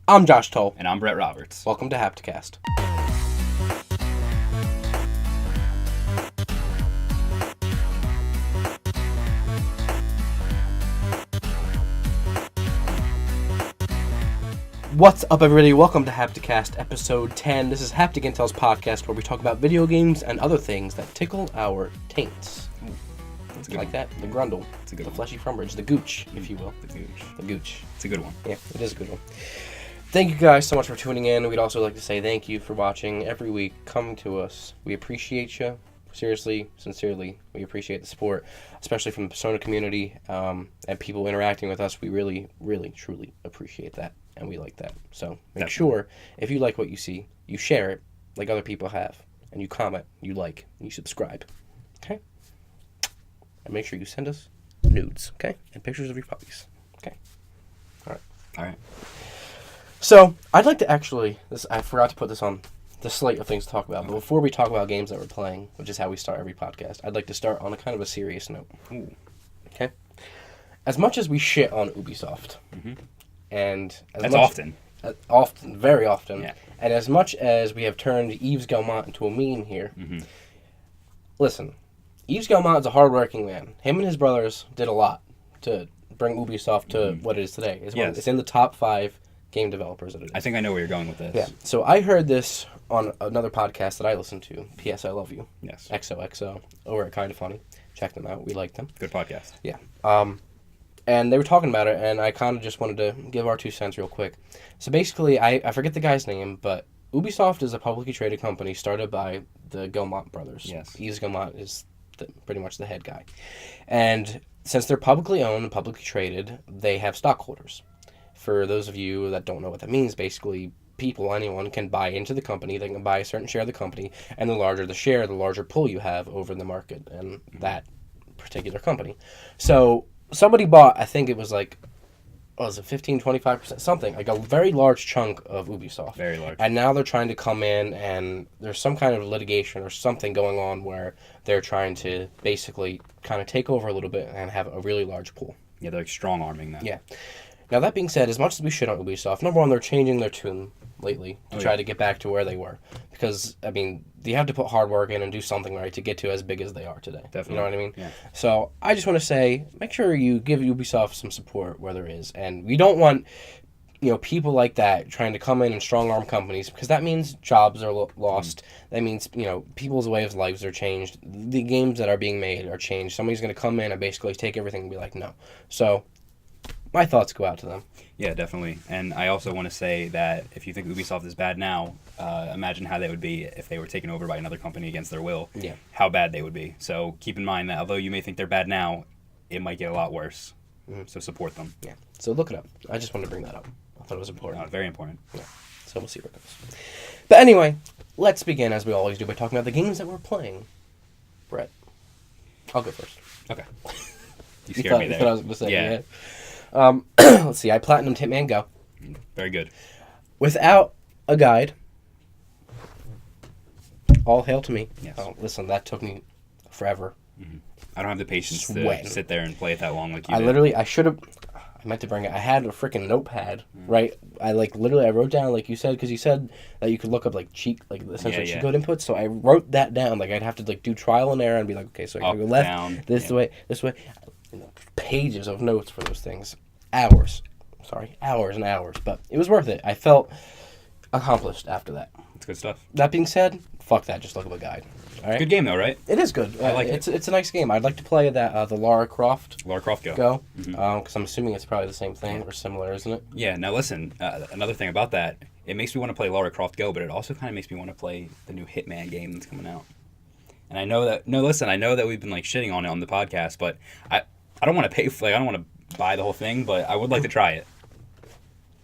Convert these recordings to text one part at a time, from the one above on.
I'm Josh Toll. And I'm Brett Roberts. Welcome to Hapticast. What's up, everybody? Welcome to Hapticast, episode 10. This is Haptic Intel's podcast where we talk about video games and other things that tickle our taints. That's a good like one. that, the grundle, It's a good the one. fleshy frumbridge, the gooch, if you will. The gooch. It's a good one. Yeah, it is a good one. Thank you guys so much for tuning in. We'd also like to say thank you for watching every week, coming to us. We appreciate you. Seriously, sincerely, we appreciate the support, especially from the Persona community and people interacting with us. We really, really, truly appreciate that, and we like that. So make sure, if you like what you see, you share it like other people have, and you comment, you like, and you subscribe. Okay? And make sure you send us nudes, okay? And pictures of your puppies. Okay? All right. So, I'd like to actually, I forgot to put this on the slate of things to talk about, but before we talk about games that we're playing, which is how we start every podcast, I'd like to start on a kind of a serious note. Ooh. Okay? As much as we shit on Ubisoft, and That's often. Often, very often, Yeah. and as much as we have turned Yves Guillemot into a meme here, listen, Yves Guillemot is a hardworking man. Him and his brothers did a lot to bring Ubisoft to what it is today. It's in the top 5 game developers that it is. I think I know where you're going with this. Yeah. So I heard this on another podcast that I listened to, P.S. I Love You. Yes. XOXO, over at Kinda Funny. Check them out. We like them. Good podcast. Yeah. And they were talking about it, and I kind of just wanted to give our 2 cents real quick. So basically, I forget the guy's name, but Ubisoft is a publicly traded company started by the Guillemot brothers. Yes. Yves Guillemot is pretty much the head guy. And since they're publicly owned and publicly traded, they have stockholders. For those of you that don't know what that means, basically, anyone can buy into the company. They can buy a certain share of the company, and the larger the share, the larger pull you have over the market and that particular company. So somebody bought, I think it was like, was it 15, 25%, something, like a very large chunk of Ubisoft. Very large. And now they're trying to come in, and there's some kind of litigation or something going on where they're trying to basically kind of take over a little bit and have a really large pool. Yeah, they're like strong-arming that. Yeah. Now, that being said, as much as we shit on Ubisoft, number one, they're changing their tune lately to try to get back to where they were. Because, I mean, you have to put hard work in and do something right to get to as big as they are today. Definitely. You know what I mean? Yeah. So, I just want to say, make sure you give Ubisoft some support where there is. And we don't want, people like that trying to come in and strong-arm companies, because that means jobs are lost. That means, people's way of lives are changed. The games that are being made are changed. Somebody's going to come in and basically take everything and be like, no. So my thoughts go out to them. Yeah, definitely. And I also want to say that if you think Ubisoft is bad now, imagine how they would be if they were taken over by another company against their will. Yeah. How bad they would be. So keep in mind that although you may think they're bad now, it might get a lot worse. So support them. Yeah. So look it up. I just wanted to bring that up. I thought it was important. Very important. Yeah. So we'll see where it goes. But anyway, let's begin, as we always do, by talking about the games that we're playing. Brett, I'll go first. Okay. You scared me there. You thought I was going to say, Yeah. Let's see. I platinumed Hitman Go. Very good. Without a guide. All hail to me. Yes. Oh, listen, that took me forever. I don't have the patience Sweating. to sit there and play it that long like you I did. I meant to bring it. I had a freaking notepad, right? I wrote down, like you said, because you said that you could look up, cheat code inputs. So I wrote that down. I'd have to, do trial and error and be like, okay, so I gotta go left, down, this way. Pages of notes for those things. Hours and hours. But it was worth it. I felt accomplished after that. It's good stuff. That being said, fuck that. Just look up a guide. All right? Good game though, right? It is good. I like it. It's a nice game. I'd like to play that the Lara Croft Lara Croft Go. Go. Because I'm assuming it's probably the same thing or similar, isn't it? Yeah, now listen, another thing about that, it makes me want to play Lara Croft Go, but it also kind of makes me want to play the new Hitman game that's coming out. And I know that, I know that we've been shitting on it on the podcast, but I don't want to pay for, I don't want to buy the whole thing, but I would like to try it.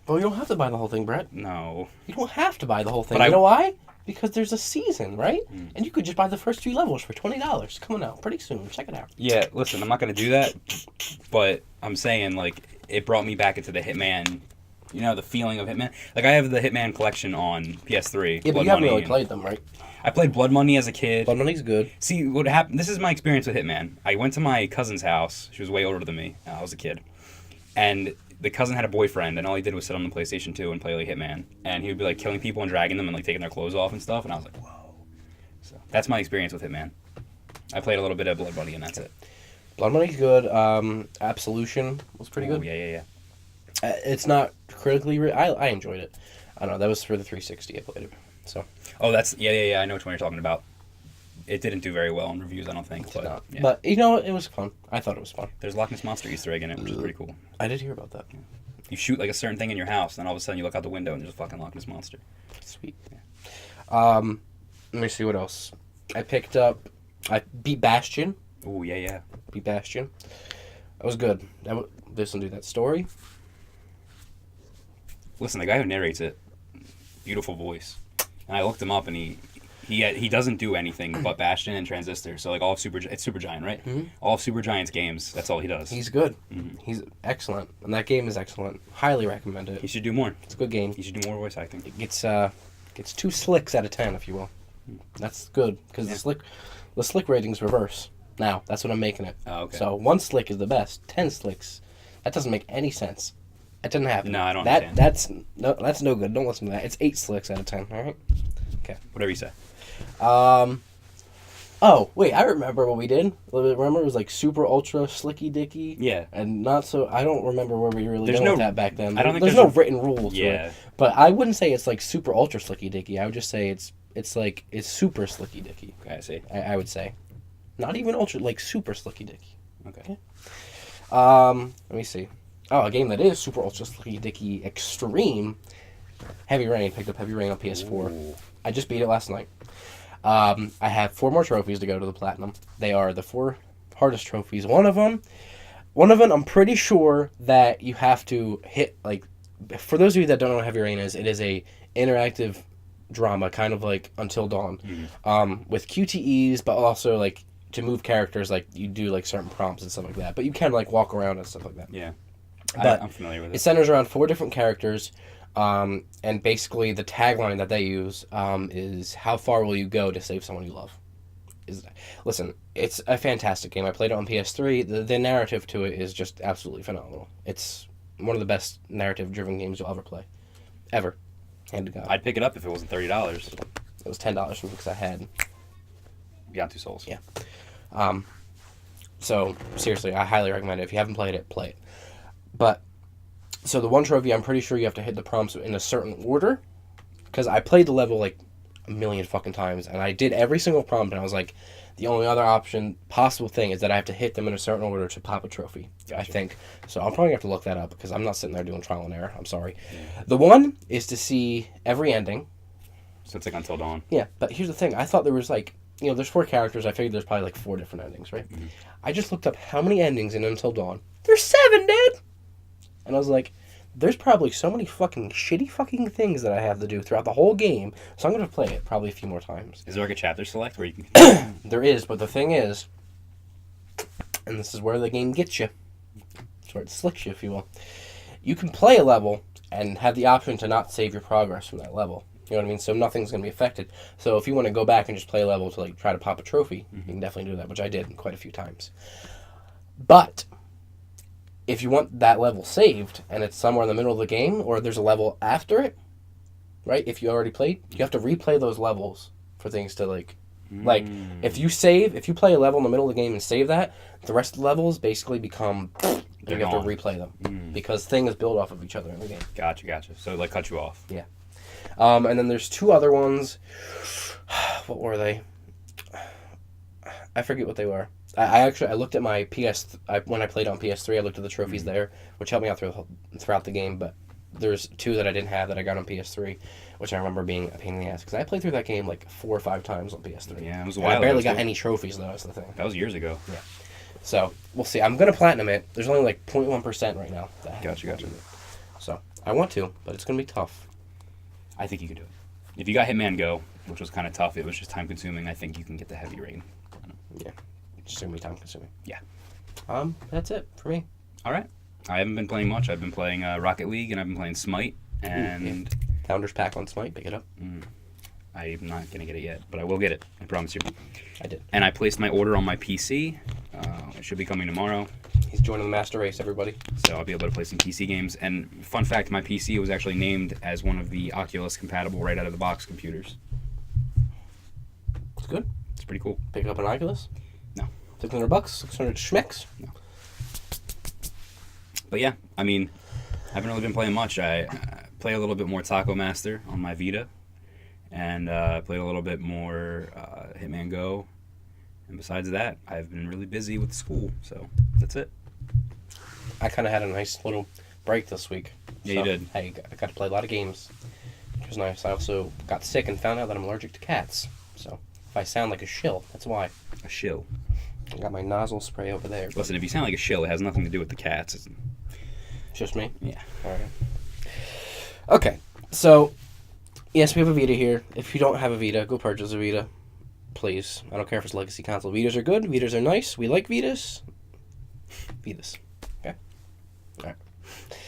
Well, you don't have to buy the whole thing, Brett. No. You don't have to buy the whole thing. But You know why? Because there's a season, right? And you could just buy the first 3 levels for $20. Coming out pretty soon. Check it out. Yeah, listen, I'm not going to do that, but I'm saying, it brought me back into the Hitman, the feeling of Hitman. I have the Hitman collection on PS3. Yeah, but you haven't really played them, right? I played Blood Money as a kid. Blood Money's good. See, what happened, this is my experience with Hitman. I went to my cousin's house. She was way older than me. I was a kid. And the cousin had a boyfriend, and all he did was sit on the PlayStation 2 and play like Hitman, and he would be like killing people and dragging them and like taking their clothes off and stuff, and I was like, whoa. So that's my experience with Hitman. I played a little bit of Blood Money, and that's it. Blood Money's good. Absolution was pretty good. Yeah. It's not critically. I enjoyed it. I don't know. That was for the 360. I played it. So. Oh, that's yeah. I know which one you're talking about. It didn't do very well in reviews, I don't think. But, yeah. But you know, it was fun. I thought it was fun. There's a Loch Ness Monster Easter egg in it, which is pretty cool. I did hear about that. Yeah. You shoot like a certain thing in your house, and then all of a sudden you look out the window and there's a fucking Loch Ness Monster. Sweet. Yeah. Let me see what else. I beat Bastion. Oh yeah. Beat Bastion. That was good. Listen to that story. Listen, the guy who narrates it, beautiful voice. And I looked him up, and he doesn't do anything but Bastion and Transistor. So like all of it's Supergiant, right? Mm-hmm. All of Supergiant's games, that's all he does. He's good. Mm-hmm. He's excellent, and that game is excellent. Highly recommend it. He should do more. It's a good game. He should do more voice acting. It gets 2 slicks out of 10, if you will. That's good because the slick ratings reverse. Now that's what I'm making it. Oh, okay. So 1 slick is the best. 10 slicks. That doesn't make any sense. That didn't happen. No, I don't understand. That's no good. Don't listen to that. It's 8 slicks out of 10. All right. Okay. Whatever you say. Oh wait, I remember what we did. Remember it was like super ultra slicky dicky. Yeah. And not so. I don't remember where we really did with that back then. I don't think there's no written rules. Yeah. To it. But I wouldn't say it's like super ultra slicky dicky. I would just say it's super slicky dicky. Okay, I see. I would say, not even ultra, like super slicky dicky. Okay. Let me see. Oh, a game that is super ultra slicky dicky extreme. Heavy Rain. Picked up Heavy Rain on PS4. Ooh. I just beat it last night. I have 4 more trophies to go to the platinum. They are the 4 hardest trophies. One of them, I'm pretty sure that you have to hit, like, for those of you that don't know what Heavy Rain is, it is a interactive drama, kind of like Until Dawn, with QTEs, but also, like, to move characters, like, you do, like, certain prompts and stuff like that. But you can, like, walk around and stuff like that. Yeah. But I'm familiar with it. It centers around 4 different characters. And basically the tagline that they use is how far will you go to save someone you love? Listen, it's a fantastic game. I played it on PS3. The narrative to it is just absolutely phenomenal. It's one of the best narrative-driven games you'll ever play. Ever. Hand to God. I'd pick it up if it wasn't $30. It was $10 for me because I had Beyond Two Souls. Yeah. So, seriously, I highly recommend it. If you haven't played it, play it. But... So the 1 trophy, I'm pretty sure you have to hit the prompts in a certain order, because I played the level like a million fucking times, and I did every single prompt, and I was like, the only other possible thing is that I have to hit them in a certain order to pop a trophy, gotcha. I think. So I'll probably have to look that up, because I'm not sitting there doing trial and error. I'm sorry. Yeah. The 1 is to see every ending. So it's like Until Dawn. Yeah, but here's the thing. I thought there was like, there's 4 characters. I figured there's probably like 4 different endings, right? Mm-hmm. I just looked up how many endings in Until Dawn. There's 7, dude! And I was like, there's probably so many fucking shitty fucking things that I have to do throughout the whole game, so I'm going to play it probably a few more times. Is there like a chapter select where you can... There is, but the thing is, and this is where the game gets you, it's where it slicks you, if you will, you can play a level and have the option to not save your progress from that level. You know what I mean? So nothing's going to be affected. So if you want to go back and just play a level to like try to pop a trophy, you can definitely do that, which I did quite a few times. But... if you want that level saved, and it's somewhere in the middle of the game, or there's a level after it, right? If you already played, you have to replay those levels for things to, like, if you play a level in the middle of the game and save that, the rest of the levels basically become, and you have to replay them, because things build off of each other in the game. Gotcha. So, like, cut you off. Yeah. And then there's 2 other ones. What were they? I forget what they were. I looked at my when I played on PS3, I looked at the trophies there, which helped me out throughout the game, but there's 2 that I didn't have that I got on PS3, which I remember being a pain in the ass, because I played through that game like 4 or 5 times on PS3. Yeah, it was a while ago. I barely got any trophies, though, that's the thing. That was years ago. Yeah. So, we'll see. I'm going to platinum it. There's only like 0.1% right now. Gotcha. So, I want to, but it's going to be tough. I think you can do it. If you got Hitman Go, which was kind of tough, it was just time consuming, I think you can get the Heavy Rain. Yeah. It's just going to be time consuming. Yeah. That's it for me. All right. I haven't been playing much. I've been playing Rocket League, and I've been playing Smite, and... Founders Pack on Smite, pick it up. I'm not going to get it yet, but I will get it. I promise you. I did. And I placed my order on my PC. It should be coming tomorrow. He's joining the master race, everybody. So I'll be able to play some PC games. And fun fact, my PC was actually named as one of the Oculus compatible right out of the box computers. It's good. It's pretty cool. Pick up an Oculus? No. $600, 600 schmecks? No. But yeah, I mean, I haven't really been playing much. I play a little bit more Taco Master on my Vita, and played a little bit more Hitman Go. And besides that, I've been really busy with school, so that's it. I kind of had a nice little break this week. Yeah, you did. I got to play a lot of games, which was nice. I also got sick and found out that I'm allergic to cats. So if I sound like a shill, that's why. A shill. I got my nozzle spray over there. Listen, if you sound like a shill, it has nothing to do with the cats. It's just me? Yeah. All right. Okay, so yes, we have a Vita here. If you don't have a Vita, go purchase a Vita. Please. I don't care if it's legacy console. Vitas are good. Vitas are nice. We like Vitas. Vitas. Okay? Alright.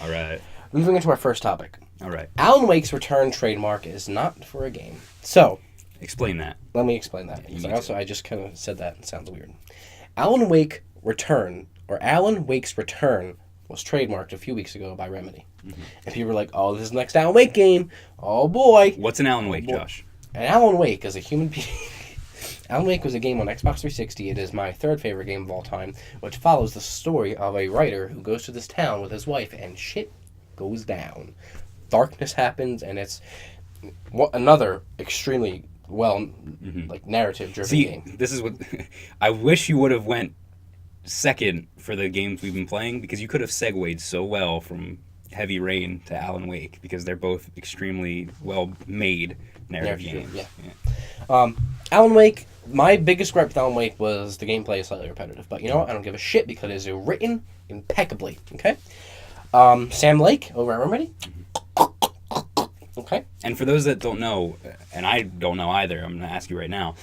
Alright. Moving into our first topic. Alright. Alan Wake's return trademark is not for a game. So, explain that. let me explain that. Because I just kind of said that. It sounds weird. Alan Wake's return was trademarked a few weeks ago by Remedy. Mm-hmm. And people were like, oh, this is the next Alan Wake game. Oh, boy. What's an Alan Wake, Josh? An Alan Wake is a human being... Alan Wake was a game on Xbox 360. It is my third favorite game of all time, which follows the story of a writer who goes to this town with his wife, and shit goes down. Darkness happens, and it's another extremely narrative-driven game. This is what... I wish you would have went second for the games we've been playing, because you could have segued so well from Heavy Rain to Alan Wake, because they're both extremely well-made narrative games. Yeah. Alan Wake, my biggest gripe with Alan Wake was the gameplay is slightly repetitive. But you know what? I don't give a shit because it is written impeccably. Okay? Sam Lake over at Remedy. Okay? And for those that don't know, and I don't know either, I'm going to ask you right now.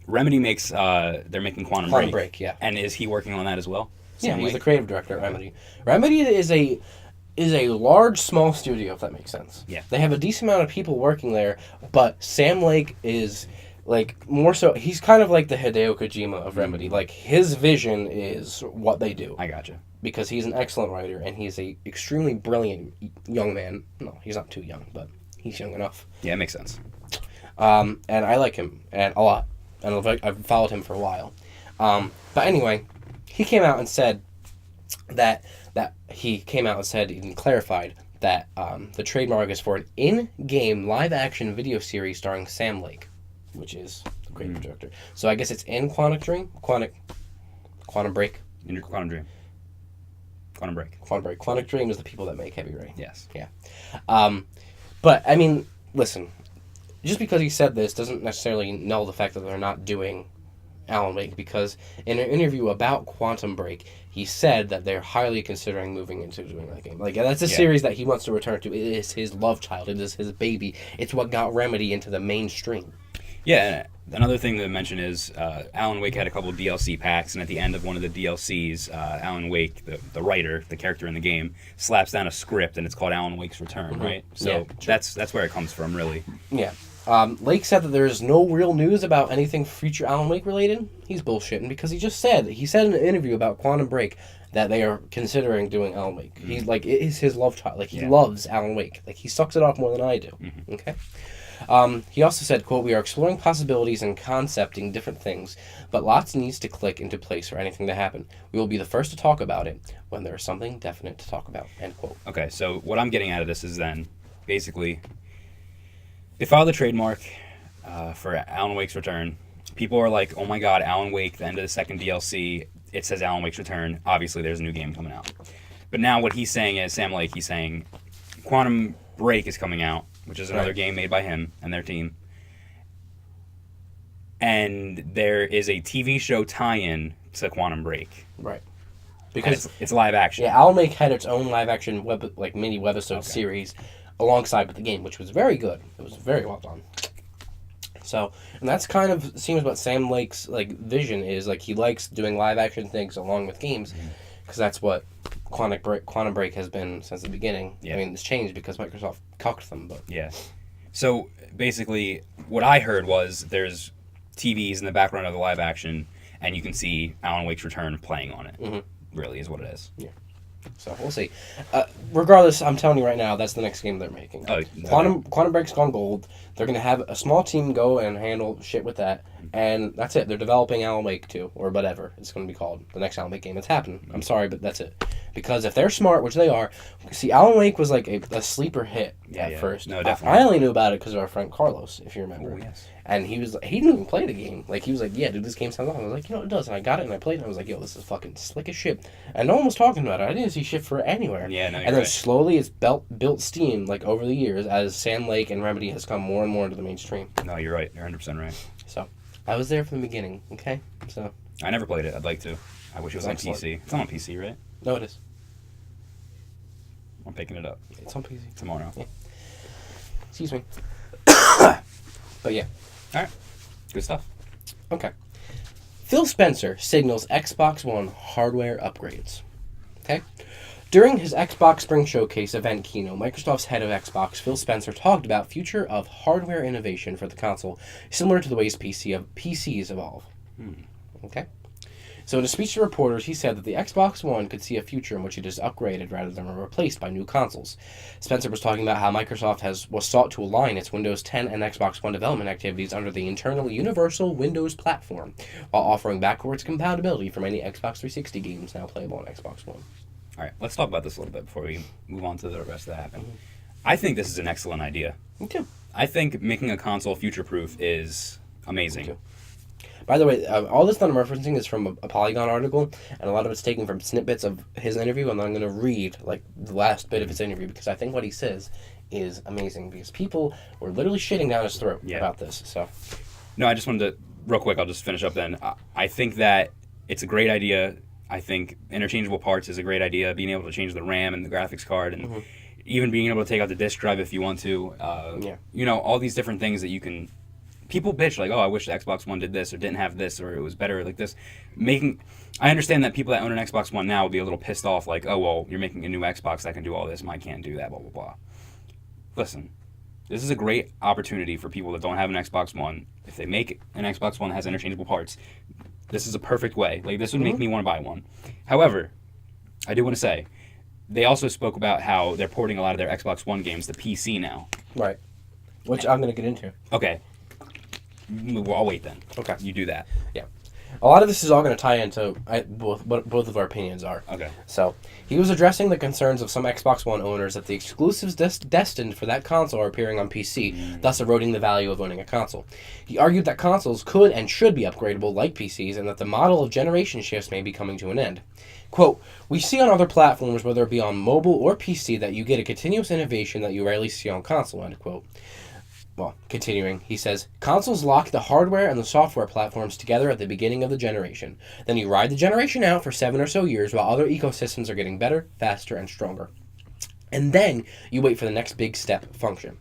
Remedy makes, they're making Quantum Break. Yeah. And is he working on that as well? Yeah, he's the creative director at Remedy. Remedy is a large, small studio, if that makes sense. Yeah. They have a decent amount of people working there, but Sam Lake is, more so, he's kind of like the Hideo Kojima of Remedy. Like, his vision is what they do. I gotcha. Because he's an excellent writer, and he's a extremely brilliant young man. No, he's not too young, but he's young enough. Yeah, it makes sense. And I like him a lot. And I've followed him for a while. But anyway, he came out and said that he clarified that the trademark is for an in-game live-action video series starring Sam Lake, which is the creative director. So I guess it's in Quantum Break. Quantum Break. Quantum Dream is the people that make Heavy Rain. Yes. Yeah. But, I mean, listen, just because he said this doesn't necessarily null the fact that they're not doing Alan Wake, because in an interview about Quantum Break, he said that they're highly considering moving into doing that game. Like, that's a series that he wants to return to. It is his love child. It is his baby. It's what got Remedy into the mainstream. Yeah, another thing to mention is Alan Wake had a couple of DLC packs, and at the end of one of the DLCs, Alan Wake, the writer, the character in the game, slaps down a script, and it's called Alan Wake's Return, right? So that's where it comes from, really. Yeah. Lake said that there's no real news about anything future Alan Wake related. He's bullshitting because he said in an interview about Quantum Break that they are considering doing Alan Wake. He's like, it is his love child. Like, he loves Alan Wake. Like, he sucks it off more than I do. Mm-hmm. Okay? He also said, quote, "We are exploring possibilities and concepting different things, but lots needs to click into place for anything to happen. We will be the first to talk about it when there is something definite to talk about," end quote. Okay, so what I'm getting out of this is then, basically, they filed a trademark for Alan Wake's Return. People are like, oh my god, Alan Wake, the end of the second DLC, it says Alan Wake's Return. Obviously, there's a new game coming out. But now what he's saying is, Sam Lake, he's saying Quantum Break is coming out, which is another game made by him and their team. And there is a TV show tie-in to Quantum Break. Right. Because it's live action. Yeah, Alan Wake had its own live action mini webisode series alongside with the game, which was very good. It was very well done. So, and that's kind of seems what Sam Lake's vision is. Like, he likes doing live action things along with games, because that's what Quantum Break has been since the beginning. Yeah. I mean, it's changed because Microsoft cocked them, but yeah. So basically, what I heard was there's TVs in the background of the live action, and you can see Alan Wake's Return playing on it. Mm-hmm. really, is what it is. Yeah. So we'll see. Regardless, I'm telling you right now, that's the next game they're making. Oh, Quantum Break's gone gold. They're gonna have a small team go and handle shit with that, and that's it. They're developing Alan Wake 2 or whatever it's gonna be called. The next Alan Wake game. It's happening. I'm sorry, but that's it. Because if they're smart, which they are, see, Alan Wake was like a sleeper hit at first. No, definitely. I only knew about it because of our friend Carlos, if you remember. Oh, yes. And he didn't even play the game. Like, he was like, yeah, dude, this game sounds awesome. I was like, it does. And I got it and I played it and I was like, yo, this is fucking slick as shit. And no one was talking about it. I didn't see shit for it anywhere. Yeah, no, and then slowly it's built steam, like, over the years as Sam Lake and Remedy has come more and more into the mainstream. No, you're right. You're 100% right. So, I was there from the beginning, okay? So. I never played it. I'd like to. I wish it was on PC. It's not on PC, right? No, it is. I'm picking it up. It's on PC. Tomorrow. Yeah. Excuse me. But yeah. All right. Good stuff. Okay. Phil Spencer signals Xbox One hardware upgrades. Okay? During his Xbox Spring Showcase event keynote, Microsoft's head of Xbox, Phil Spencer, talked about future of hardware innovation for the console, similar to the ways PCs evolve. Okay? So in a speech to reporters, he said that the Xbox One could see a future in which it is upgraded rather than replaced by new consoles. Spencer was talking about how Microsoft was sought to align its Windows 10 and Xbox One development activities under the internal Universal Windows platform, while offering backwards compatibility for many Xbox 360 games now playable on Xbox One. All right, let's talk about this a little bit before we move on to the rest of that happen. I think this is an excellent idea. Me too. I think making a console future-proof is amazing. Me too. By the way, all this that I'm referencing is from a Polygon article, and a lot of it's taken from snippets of his interview, and I'm going to read like the last bit of his interview because I think what he says is amazing because people were literally shitting down his throat about this. So, no, I just wanted to, real quick, I'll just finish up then. I think that it's a great idea. I think interchangeable parts is a great idea, being able to change the RAM and the graphics card and even being able to take out the disk drive if you want to. You know, all these different things that you can... People bitch like, oh, I wish the Xbox One did this or didn't have this or it was better like this. I understand that people that own an Xbox One now will be a little pissed off like, oh, well, you're making a new Xbox that can do all this, mine can't do that, blah, blah, blah. Listen, this is a great opportunity for people that don't have an Xbox One. If they make an Xbox One that has interchangeable parts, this is a perfect way. Like, this would make me want to buy one. However, I do want to say, they also spoke about how they're porting a lot of their Xbox One games to PC now. Right. Which I'm going to get into. Okay. Well, I'll wait then. Okay. You do that. Yeah. A lot of this is all going to tie into what both of our opinions are. Okay. So, he was addressing the concerns of some Xbox One owners that the exclusives destined for that console are appearing on PC, thus eroding the value of owning a console. He argued that consoles could and should be upgradable like PCs, and that the model of generation shifts may be coming to an end. Quote, we see on other platforms, whether it be on mobile or PC, that you get a continuous innovation that you rarely see on console, end quote. Well, continuing, he says, consoles lock the hardware and the software platforms together at the beginning of the generation. Then you ride the generation out for 7 or so years while other ecosystems are getting better, faster, and stronger. And then you wait for the next big step function.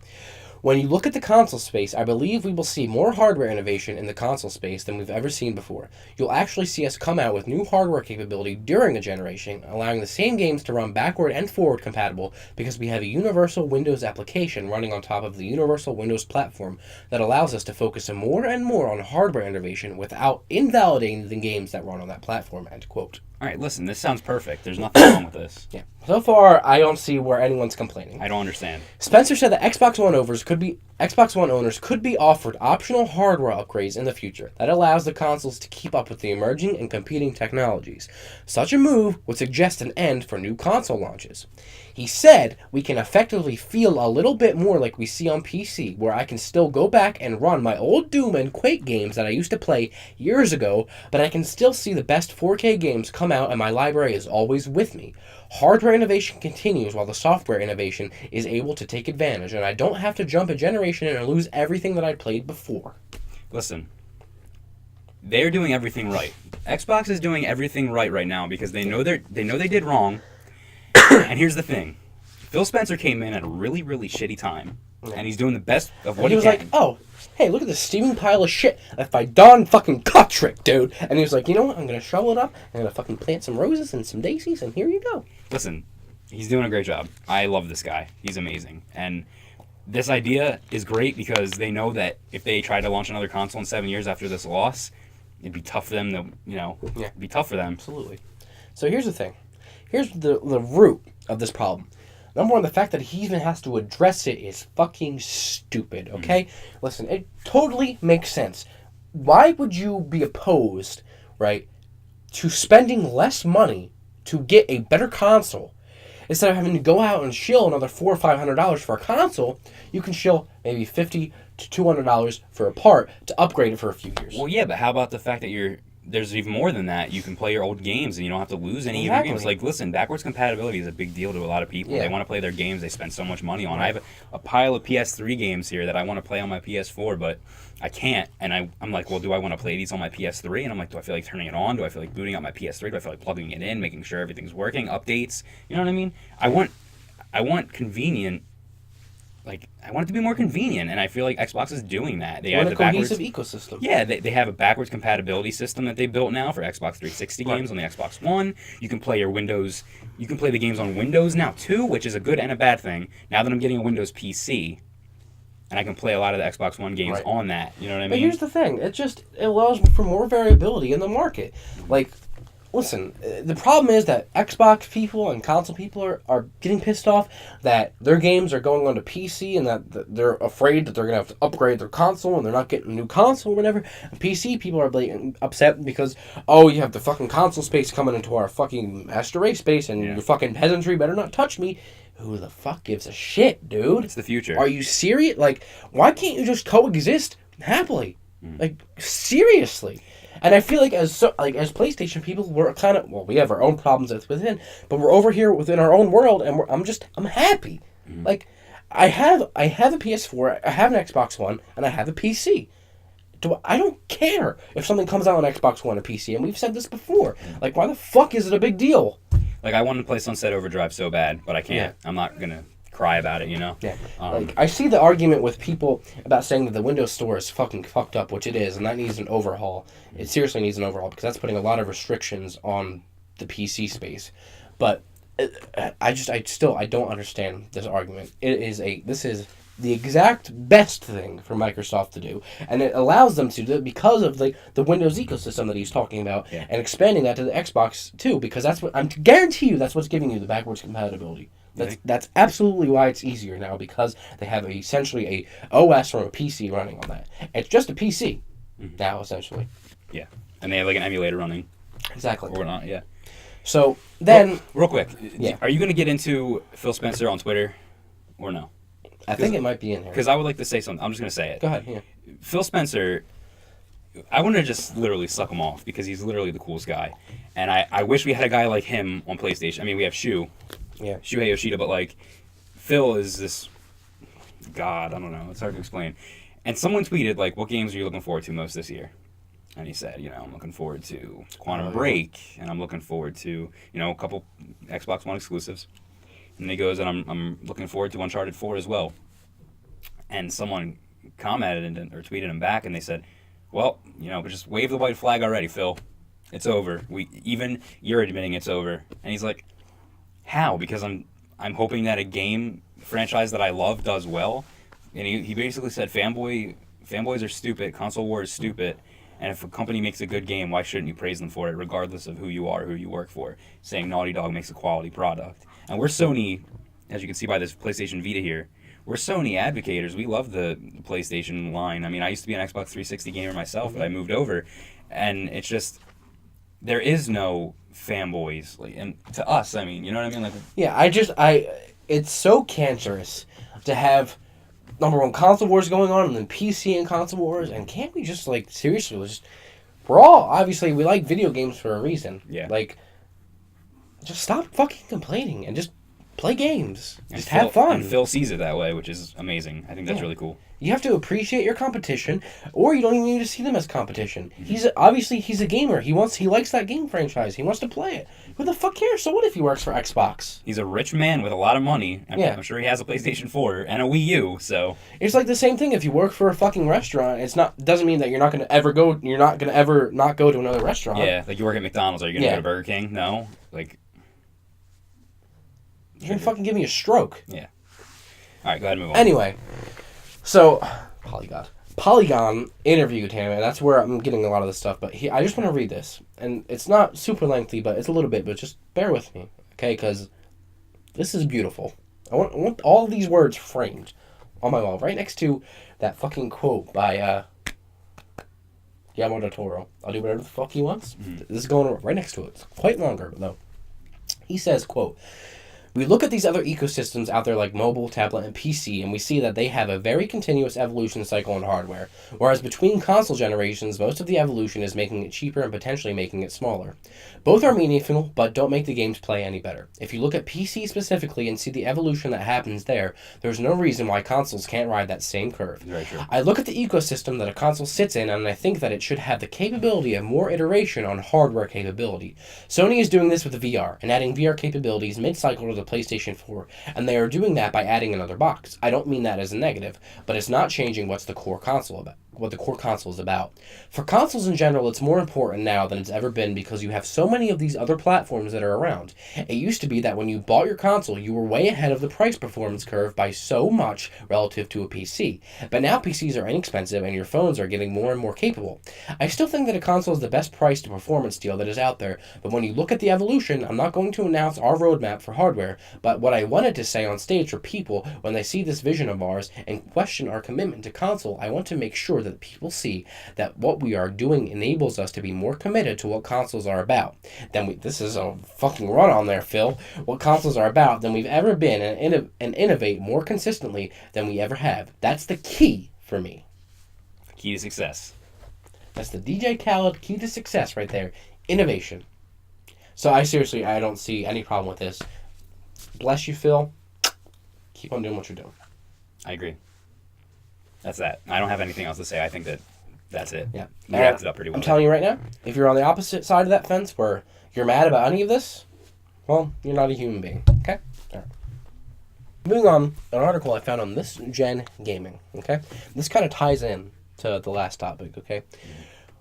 When you look at the console space, I believe we will see more hardware innovation in the console space than we've ever seen before. You'll actually see us come out with new hardware capability during a generation, allowing the same games to run backward and forward compatible because we have a universal Windows application running on top of the universal Windows platform that allows us to focus more and more on hardware innovation without invalidating the games that run on that platform, end quote. All right, listen, this sounds perfect. There's nothing wrong with this. Yeah. So far, I don't see where anyone's complaining. I don't understand. Spencer said that Xbox One owners could be offered optional hardware upgrades in the future that allows the consoles to keep up with the emerging and competing technologies. Such a move would suggest an end for new console launches. He said, we can effectively feel a little bit more like we see on PC, where I can still go back and run my old Doom and Quake games that I used to play years ago, but I can still see the best 4K games come out and my library is always with me. Hardware innovation continues while the software innovation is able to take advantage, and I don't have to jump a generation and lose everything that I played before. Listen, they're doing everything right. Xbox is doing everything right now because they know they did wrong. And here's the thing. Phil Spencer came in at a really, really shitty time. And he's doing the best of what he can. He was like, oh, hey, look at this steaming pile of shit left by Don fucking Kotrick, dude. And he was like, you know what? I'm going to shovel it up. I'm going to fucking plant some roses and some daisies, and here you go. Listen, he's doing a great job. I love this guy. He's amazing. And this idea is great because they know that if they try to launch another console in 7 years after this loss, it'd be tough for them to, it'd be tough for them. Absolutely. So here's the thing. Here's the root of this problem. Number one, the fact that he even has to address it is fucking stupid, okay? Mm-hmm. Listen, it totally makes sense. Why would you be opposed, right, to spending less money to get a better console? Instead of having to go out and shill another $400 or $500 for a console, you can shill maybe $50 to $200 for a part to upgrade it for a few years. Well, yeah, but how about the fact that there's even more than that. You can play your old games and you don't have to lose any of your games. Like, listen, backwards compatibility is a big deal to a lot of people. Yeah. They want to play their games they spend so much money on. Right. I have a pile of PS3 games here that I want to play on my PS4, but I can't. And I'm like, well, do I want to play these on my PS3? And I'm like, do I feel like turning it on? Do I feel like booting up my PS3? Do I feel like plugging it in, making sure everything's working, updates? You know what I mean? I want convenient. Like, I want it to be more convenient, and I feel like Xbox is doing that. They have a cohesive ecosystem. Yeah, they have a backwards compatibility system that they built now for Xbox 360 games on the Xbox One. You can play You can play the games on Windows now too, which is a good and a bad thing. Now that I'm getting a Windows PC, and I can play a lot of the Xbox One games on that. You know what I mean? But here's the thing: it allows for more variability in the market. Like, listen, the problem is that Xbox people and console people are getting pissed off that their games are going onto PC and that they're afraid that they're going to have to upgrade their console and they're not getting a new console or whatever. And PC people are upset because, oh, you have the fucking console space coming into our fucking master race space and your fucking peasantry better not touch me. Who the fuck gives a shit, dude? It's the future. Are you serious? Like, why can't you just coexist happily? Like, seriously. And I feel like as PlayStation people, we're kind of, well, we have our own problems within, but we're over here within our own world, and I'm happy. Mm-hmm. Like, I have a PS4, I have an Xbox One, and I have a PC. I don't care if something comes out on Xbox One or PC, and we've said this before. Like, why the fuck is it a big deal? Like, I want to play Sunset Overdrive so bad, but I can't. Yeah. I'm not gonna cry about it, you know? Yeah. Like, I see the argument with people about saying that the Windows Store is fucking fucked up, which it is, and that needs an overhaul. It seriously needs an overhaul, because that's putting a lot of restrictions on the PC space. But I don't understand this argument. This is the exact best thing for Microsoft to do, and it allows them to do it because of the Windows ecosystem that he's talking about, and expanding that to the Xbox too, because I guarantee you that's what's giving you the backwards compatibility. That's absolutely why it's easier now, because they have essentially a OS from a PC running on that. It's just a PC now, essentially. Yeah, and they have like an emulator running. Exactly. Or not, yeah. So then, real quick, are you going to get into Phil Spencer on Twitter or no? I think it might be in here. Because I would like to say something. I'm just going to say it. Go ahead, yeah. Phil Spencer, I want to just literally suck him off, because he's literally the coolest guy. And I wish we had a guy like him on PlayStation. I mean, we have Shuhei Yoshida, but like, Phil is this god. I don't know. It's hard to explain. And someone tweeted, like, what games are you looking forward to most this year? And he said, I'm looking forward to Quantum Break, and I'm looking forward to, a couple Xbox One exclusives. And he goes, and I'm looking forward to Uncharted 4 as well. And someone commented or tweeted him back, and they said, well, just wave the white flag already, Phil. It's over. You're admitting it's over. And he's like, how? Because I'm hoping that a game franchise that I love does well. And he basically said, fanboys are stupid, console war is stupid, and if a company makes a good game, why shouldn't you praise them for it, regardless of who you are, who you work for? Saying Naughty Dog makes a quality product. And we're Sony, as you can see by this PlayStation Vita here, we're Sony advocators. We love the PlayStation line. I mean, I used to be an Xbox 360 gamer myself, but I moved over. And it's just, there is no fanboys. And to us, I mean, you know what I mean? It's so cancerous to have, number one, console wars going on, and then PC and console wars, and can't we just, seriously, obviously, we like video games for a reason. Yeah. Just stop fucking complaining and just play games. Just have fun. And Phil sees it that way, which is amazing. I think that's really cool. You have to appreciate your competition, or you don't even need to see them as competition. Mm-hmm. He's a gamer. He likes that game franchise. He wants to play it. Who the fuck cares? So what if he works for Xbox? He's a rich man with a lot of money. I'm sure he has a PlayStation 4 and a Wii U. So it's like the same thing. If you work for a fucking restaurant, doesn't mean that you're not going to ever go. You're not going to ever not go to another restaurant. Yeah, like you work at McDonald's. Are you going to go to Burger King? No, you're going to fucking give me a stroke. Yeah. All right, go ahead and move on. Anyway, so, Polygon. Polygon interviewed him, and that's where I'm getting a lot of this stuff. But I just want to read this, and it's not super lengthy, but it's a little bit. But just bear with me, okay? Because this is beautiful. I want all these words framed on my wall, right next to that fucking quote by Guillermo del Toro. I'll do whatever the fuck he wants. Mm-hmm. This is going right next to it. It's quite longer, though. He says, quote, "We look at these other ecosystems out there like mobile, tablet, and PC, and we see that they have a very continuous evolution cycle in hardware, whereas between console generations, most of the evolution is making it cheaper and potentially making it smaller. Both are meaningful, but don't make the games play any better. If you look at PC specifically and see the evolution that happens there, there's no reason why consoles can't ride that same curve. Very true. I look at the ecosystem that a console sits in, and I think that it should have the capability of more iteration on hardware capability. Sony is doing this with the VR, and adding VR capabilities mid-cycle to the PlayStation 4, and they are doing that by adding another box. I don't mean that as a negative, but it's not changing what the core console is about. For consoles in general, it's more important now than it's ever been because you have so many of these other platforms that are around. It used to be that when you bought your console, you were way ahead of the price performance curve by so much relative to a PC. But now PCs are inexpensive and your phones are getting more and more capable. I still think that a console is the best price to performance deal that is out there, but when you look at the evolution, I'm not going to announce our roadmap for hardware, but what I wanted to say on stage for people when they see this vision of ours and question our commitment to console, I want to make sure that people see that what we are doing enables us to be more committed to what consoles are about. This is a fucking run on there, Phil. What consoles are about than we've ever been, and innovate more consistently than we ever have. That's the key for me. Key to success. That's the DJ Khaled key to success right there. Innovation. So I don't see any problem with this. Bless you, Phil. Keep on doing what you're doing. I agree. That's that. I don't have anything else to say. I think that's it. Yeah. You wrapped it up pretty well. I'm telling you right now, if you're on the opposite side of that fence where you're mad about any of this, well, you're not a human being. Okay? All right. Moving on, an article I found on This Gen Gaming. Okay? This kind of ties in to the last topic. Okay?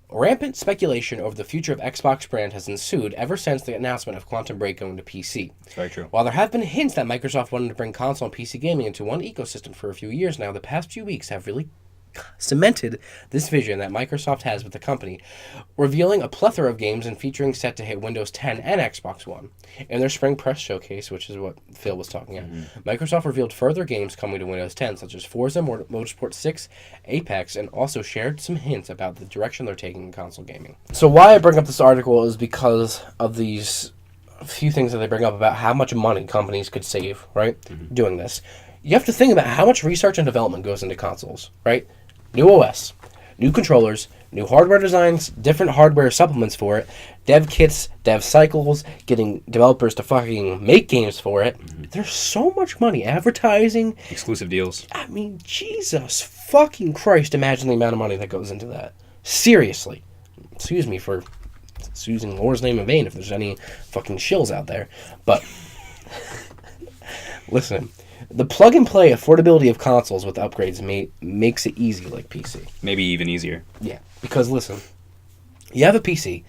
Rampant speculation over the future of Xbox brand has ensued ever since the announcement of Quantum Break going to PC. It's very true. While there have been hints that Microsoft wanted to bring console and PC gaming into one ecosystem for a few years now, the past few weeks have really cemented this vision that Microsoft has with the company, revealing a plethora of games and featuring set to hit Windows 10 and Xbox One. In their spring press showcase, which is what Phil was talking about, Microsoft revealed further games coming to Windows 10, such as Forza Motorsport 6, Apex, and also shared some hints about the direction they're taking in console gaming. So why I bring up this article is because of these few things that they bring up about how much money companies could save, right, doing this. You have to think about how much research and development goes into consoles, right? New OS, new controllers, new hardware designs, different hardware supplements for it, dev kits, dev cycles, getting developers to fucking make games for it. There's so much money. Advertising. Exclusive deals. I mean, Jesus fucking Christ, imagine the amount of money that goes into that. Seriously. Excuse me for using Laura's name in vain if there's any fucking shills out there. But, listen. The plug-and-play affordability of consoles with upgrades makes it easy like PC. Maybe even easier. Yeah, because listen, you have a PC,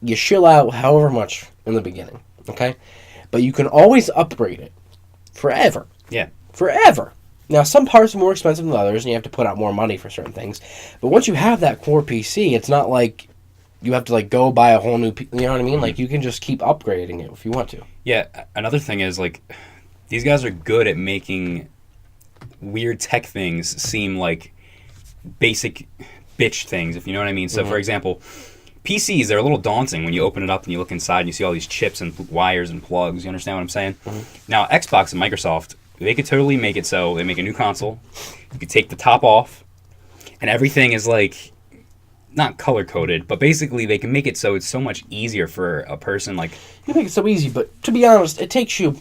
you shill out however much in the beginning, okay? But you can always upgrade it forever. Yeah. Forever. Now, some parts are more expensive than others, and you have to put out more money for certain things. But once you have that core PC, it's not like you have to like go buy a whole new, you know what I mean? Like, you can just keep upgrading it if you want to. Yeah, another thing is, like, these guys are good at making weird tech things seem like basic bitch things, if you know what I mean. So, for example, PCs, they're a little daunting when you open it up and you look inside and you see all these chips and wires and plugs. You understand what I'm saying? Now, Xbox and Microsoft, they could totally make it so they make a new console. You could take the top off and everything is like, not color-coded, but basically they can make it so it's so much easier for a person like... You make it so easy, but to be honest, it takes you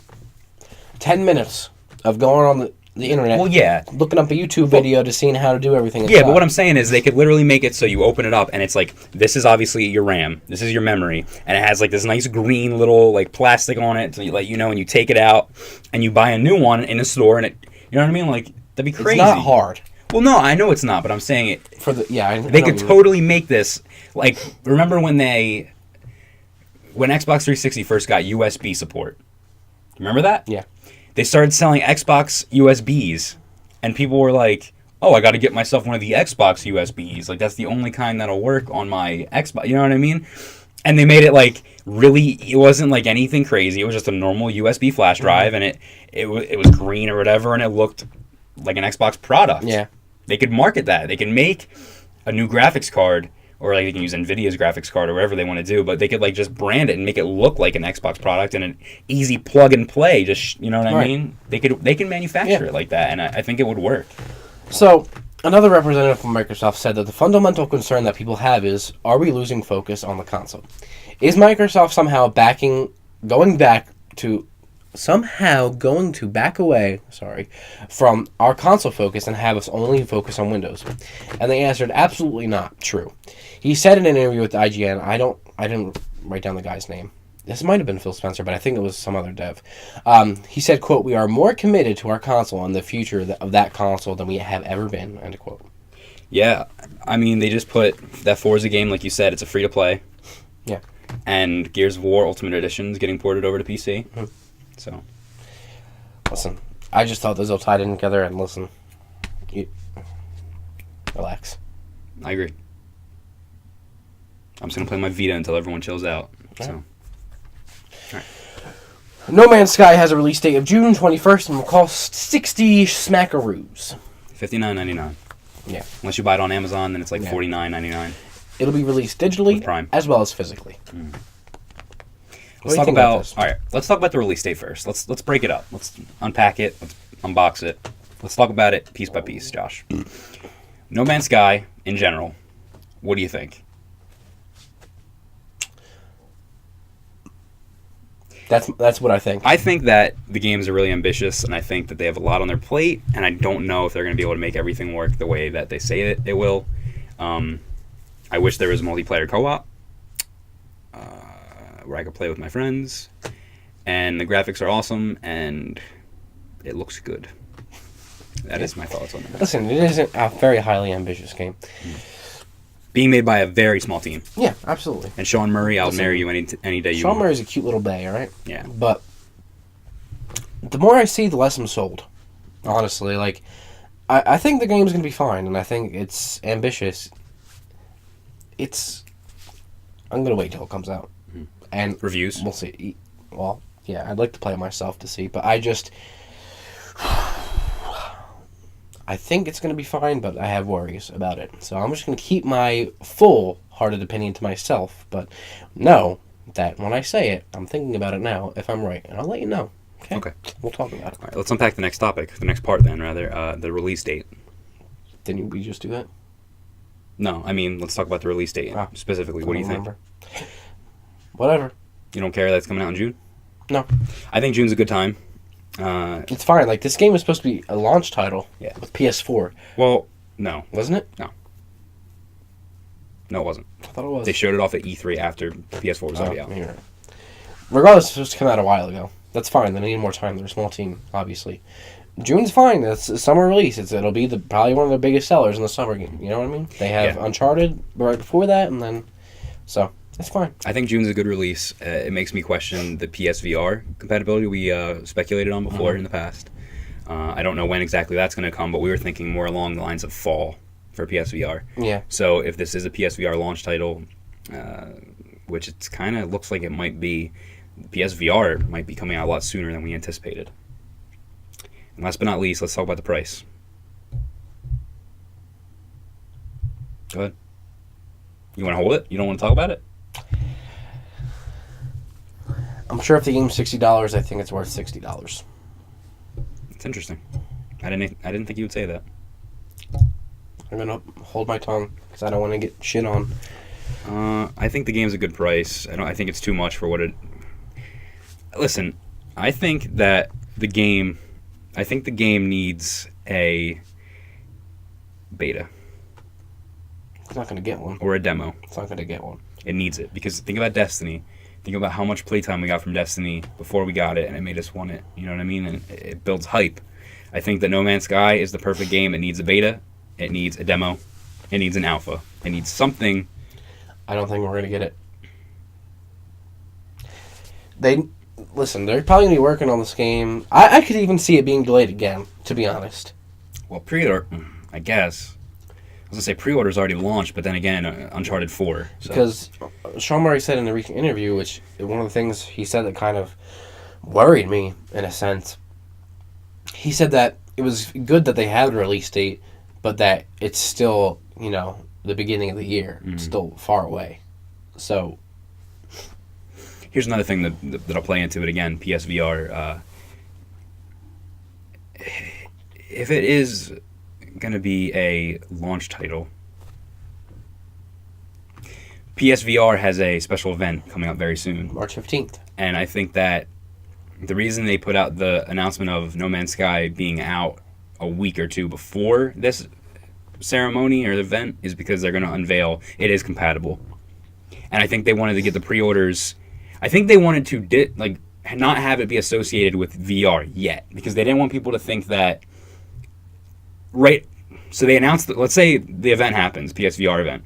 10 minutes of going on the internet. Well, yeah. Looking up a YouTube video to seeing how to do everything. Yeah, but what I'm saying is they could literally make it so you open it up and it's like, this is obviously your RAM, this is your memory, and it has like this nice green little like plastic on it to let you know, and you take it out and you buy a new one in a store and it, you know what I mean? Like, that'd be crazy. It's not hard. Well, no, I know it's not, but I'm saying it. For the they could totally make this like. Remember when Xbox 360 first got USB support? Remember that? Yeah. They started selling Xbox USBs, and people were like, oh, I got to get myself one of the Xbox USBs. Like, that's the only kind that'll work on my Xbox. You know what I mean? And they made it, like, really, it wasn't, like, anything crazy. It was just a normal USB flash drive, and it was green or whatever, and it looked like an Xbox product. Yeah. They could market that. They could make a new graphics card, or, like, they can use NVIDIA's graphics card or whatever they want to do, but they could, like, just brand it and make it look like an Xbox product and an easy plug and play. Just, you know what I mean? They can manufacture it like that, and I think it would work. So, another representative from Microsoft said that the fundamental concern that people have is, are we losing focus on the console? Is Microsoft somehow going to back away from our console focus and have us only focus on Windows? And they answered, absolutely not true. He said in an interview with IGN, I didn't write down the guy's name. This might have been Phil Spencer, but I think it was some other dev. He said, quote, "We are more committed to our console and the future of that console than we have ever been," end quote. Yeah. I mean, they just put that Forza game, like you said, it's a free-to-play. Yeah. And Gears of War Ultimate Edition is getting ported over to PC. Mm-hmm. So. Listen, I just thought those all tied in together, and listen. Relax. I agree. I'm just going to play my Vita until everyone chills out. All so. Right. All right. No Man's Sky has a release date of June 21st and will cost 60 smackaroos. $59.99. Yeah. Unless you buy it on Amazon, then it's like $49.99. It'll be released digitally Prime, as well as physically. Let's talk about let's talk about the release date first. Let's break it up. Let's unpack it. Let's unbox it. Let's talk about it piece by piece, Josh. No Man's Sky in general. What do you think? That's what I think. I think that the games are really ambitious, and I think that they have a lot on their plate, and I don't know if they're going to be able to make everything work the way that they say that they will. I wish there was multiplayer co-op where I could play with my friends, and the graphics are awesome, and it looks good. That is my thoughts on that. Listen, it isn't a very highly ambitious game. Being made by a very small team. Yeah, absolutely. And Sean Murray, I'll marry you any day you want. Sean Murray's a cute little bae, all right? Yeah. But the more I see, the less I'm sold. Honestly, like, I think the game's going to be fine, and I think it's ambitious. I'm going to wait till it comes out. Mm-hmm. And reviews? We'll see. Well, yeah, I'd like to play it myself to see, but I think it's going to be fine, but I have worries about it. So I'm just going to keep my full-hearted opinion to myself, but know that when I say it, I'm thinking about it now, if I'm right, and I'll let you know. Okay. We'll talk about it. All right, let's unpack the next topic, the next part then, rather, the release date. Didn't we just do that? No, I mean, let's talk about the release date specifically. What do you think? Whatever. You don't care that's coming out in June? No. I think June's a good time. It's fine. Like, this game was supposed to be a launch title with PS4. Well, no. Wasn't it? No. No, it wasn't. I thought it was. They showed it off at E3 after PS4 was already out. Right. Regardless, it's supposed to come out a while ago. That's fine. They need more time. They're a small team, obviously. June's fine. It's a summer release. It'll be probably one of the biggest sellers in the summer game. You know what I mean? They have Uncharted right before that, and then... So, it's fine. I think June's a good release. It makes me question the PSVR compatibility we speculated on before in the past. I don't know when exactly that's going to come, but we were thinking more along the lines of fall for PSVR. Yeah. So if this is a PSVR launch title, which it kind of looks like it might be, PSVR might be coming out a lot sooner than we anticipated. And last but not least, let's talk about the price. Go ahead. You want to hold it? You don't want to talk about it? I'm sure if the game's $60, I think it's worth $60. It's interesting. I didn't think you would say that. I'm gonna hold my tongue because I don't want to get shit on. I think the game's a good price. I think it's too much for what it. Listen, I think that the game needs a beta. It's not going to get one. Or a demo. It's not going to get one. It needs it. Because think about Destiny. Think about how much playtime we got from Destiny before we got it, and it made us want it. You know what I mean? And it builds hype. I think that No Man's Sky is the perfect game. It needs a beta. It needs a demo. It needs an alpha. It needs something. I don't think we're going to get it. They're probably going to be working on this game. I could even see it being delayed again, to be honest. Well, pre-order. I guess. I was going to say pre-orders already launched, but then again, Uncharted 4. So. Because Sean Murray said in a recent interview, which one of the things he said that kind of worried me, in a sense, he said that it was good that they had a release date, but that it's still, the beginning of the year. It's still far away. So... Here's another thing that I'll play into it again, PSVR. If it is going to be a launch title, PSVR has a special event coming up very soon. March 15th. And I think that the reason they put out the announcement of No Man's Sky being out a week or two before this ceremony or the event is because they're going to unveil it is compatible. And I think they wanted to get the pre-orders... I think they wanted to not have it be associated with VR yet, because they didn't want people to think that. Right, so they announced that. Let's say the event happens, PSVR event,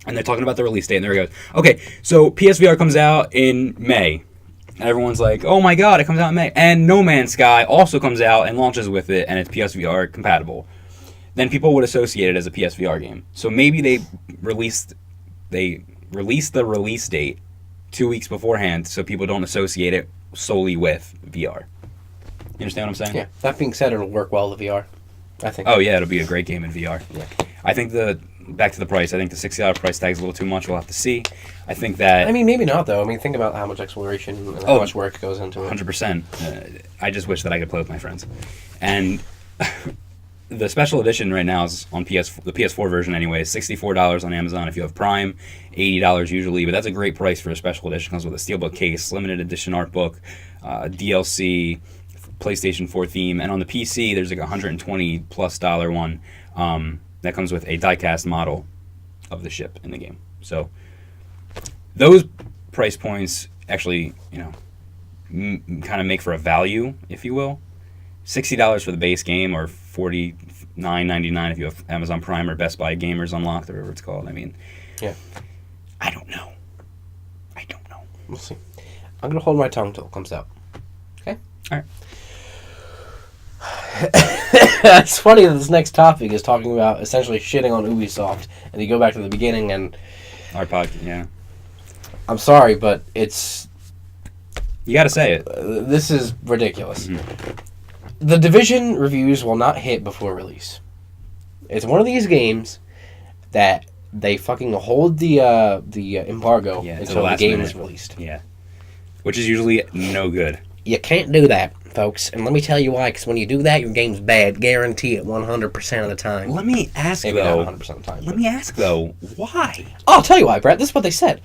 and they're talking about the release date, and there it goes. Okay, so PSVR comes out in May, and everyone's like, "Oh my God, it comes out in May!" And No Man's Sky also comes out and launches with it, and it's PSVR compatible. Then people would associate it as a PSVR game. So maybe they released the release date 2 weeks beforehand, so people don't associate it solely with VR. You understand what I'm saying? Yeah. That being said, it'll work well with VR, I think. Oh yeah, it'll be a great game in VR. Yeah. I think back to the price. I think the $60 price tag is a little too much. We'll have to see. I think that. I mean, maybe not though. I mean, think about how much exploration and how much work goes into it. 100%. I just wish that I could play with my friends, and. The special edition right now is on the PS4 version anyway. It's $64 on Amazon if you have Prime, $80 usually, but that's a great price for a special edition. It comes with a steelbook case, limited edition art book, DLC, PlayStation 4 theme, and on the PC there's like a $120+ one that comes with a die-cast model of the ship in the game. So those price points actually, kind of make for a value, if you will. $60 for the base game, or $49.99 if you have Amazon Prime or Best Buy Gamers Unlocked, or whatever it's called. I mean, yeah, I don't know. We'll see. I'm gonna hold my tongue till it comes out. Okay. All right. It's funny that this next topic is talking about essentially shitting on Ubisoft, and you go back to the beginning and our podcast. Yeah. I'm sorry, but it's. You got to say it. This is ridiculous. Mm-hmm. The Division reviews will not hit before release. It's one of these games that they fucking hold the embargo until the game is released. Yeah. Which is usually no good. You can't do that, folks. And let me tell you why. Because when you do that, your game's bad. Guarantee it 100% of the time. Let me ask, Maybe not 100% of the time. Let me ask, though, why? I'll tell you why, Brett. This is what they said.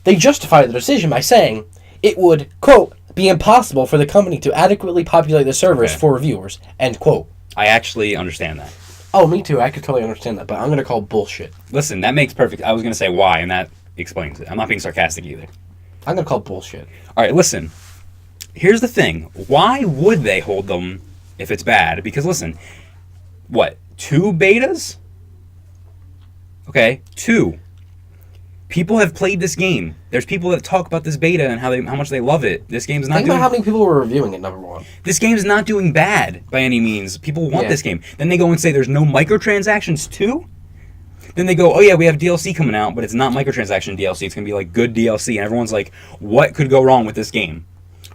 They justified the decision by saying it would, quote, be impossible for the company to adequately populate the servers for reviewers, end quote. I actually understand that. Oh, me too. I could totally understand that, but I'm going to call bullshit. Listen, that makes perfect... I was going to say why, and that explains it. I'm not being sarcastic either. I'm going to call bullshit. All right, listen. Here's the thing. Why would they hold them if it's bad? Because, listen, 2 betas? Okay, 2. People have played this game. There's people that talk about this beta and how much they love it. This game's not Think about how many people were reviewing it, number one. This game's not doing bad by any means. People want this game. Then they go and say there's no microtransactions too? Then they go, oh yeah, we have DLC coming out, but it's not microtransaction DLC. It's going to be like good DLC. And everyone's like, what could go wrong with this game?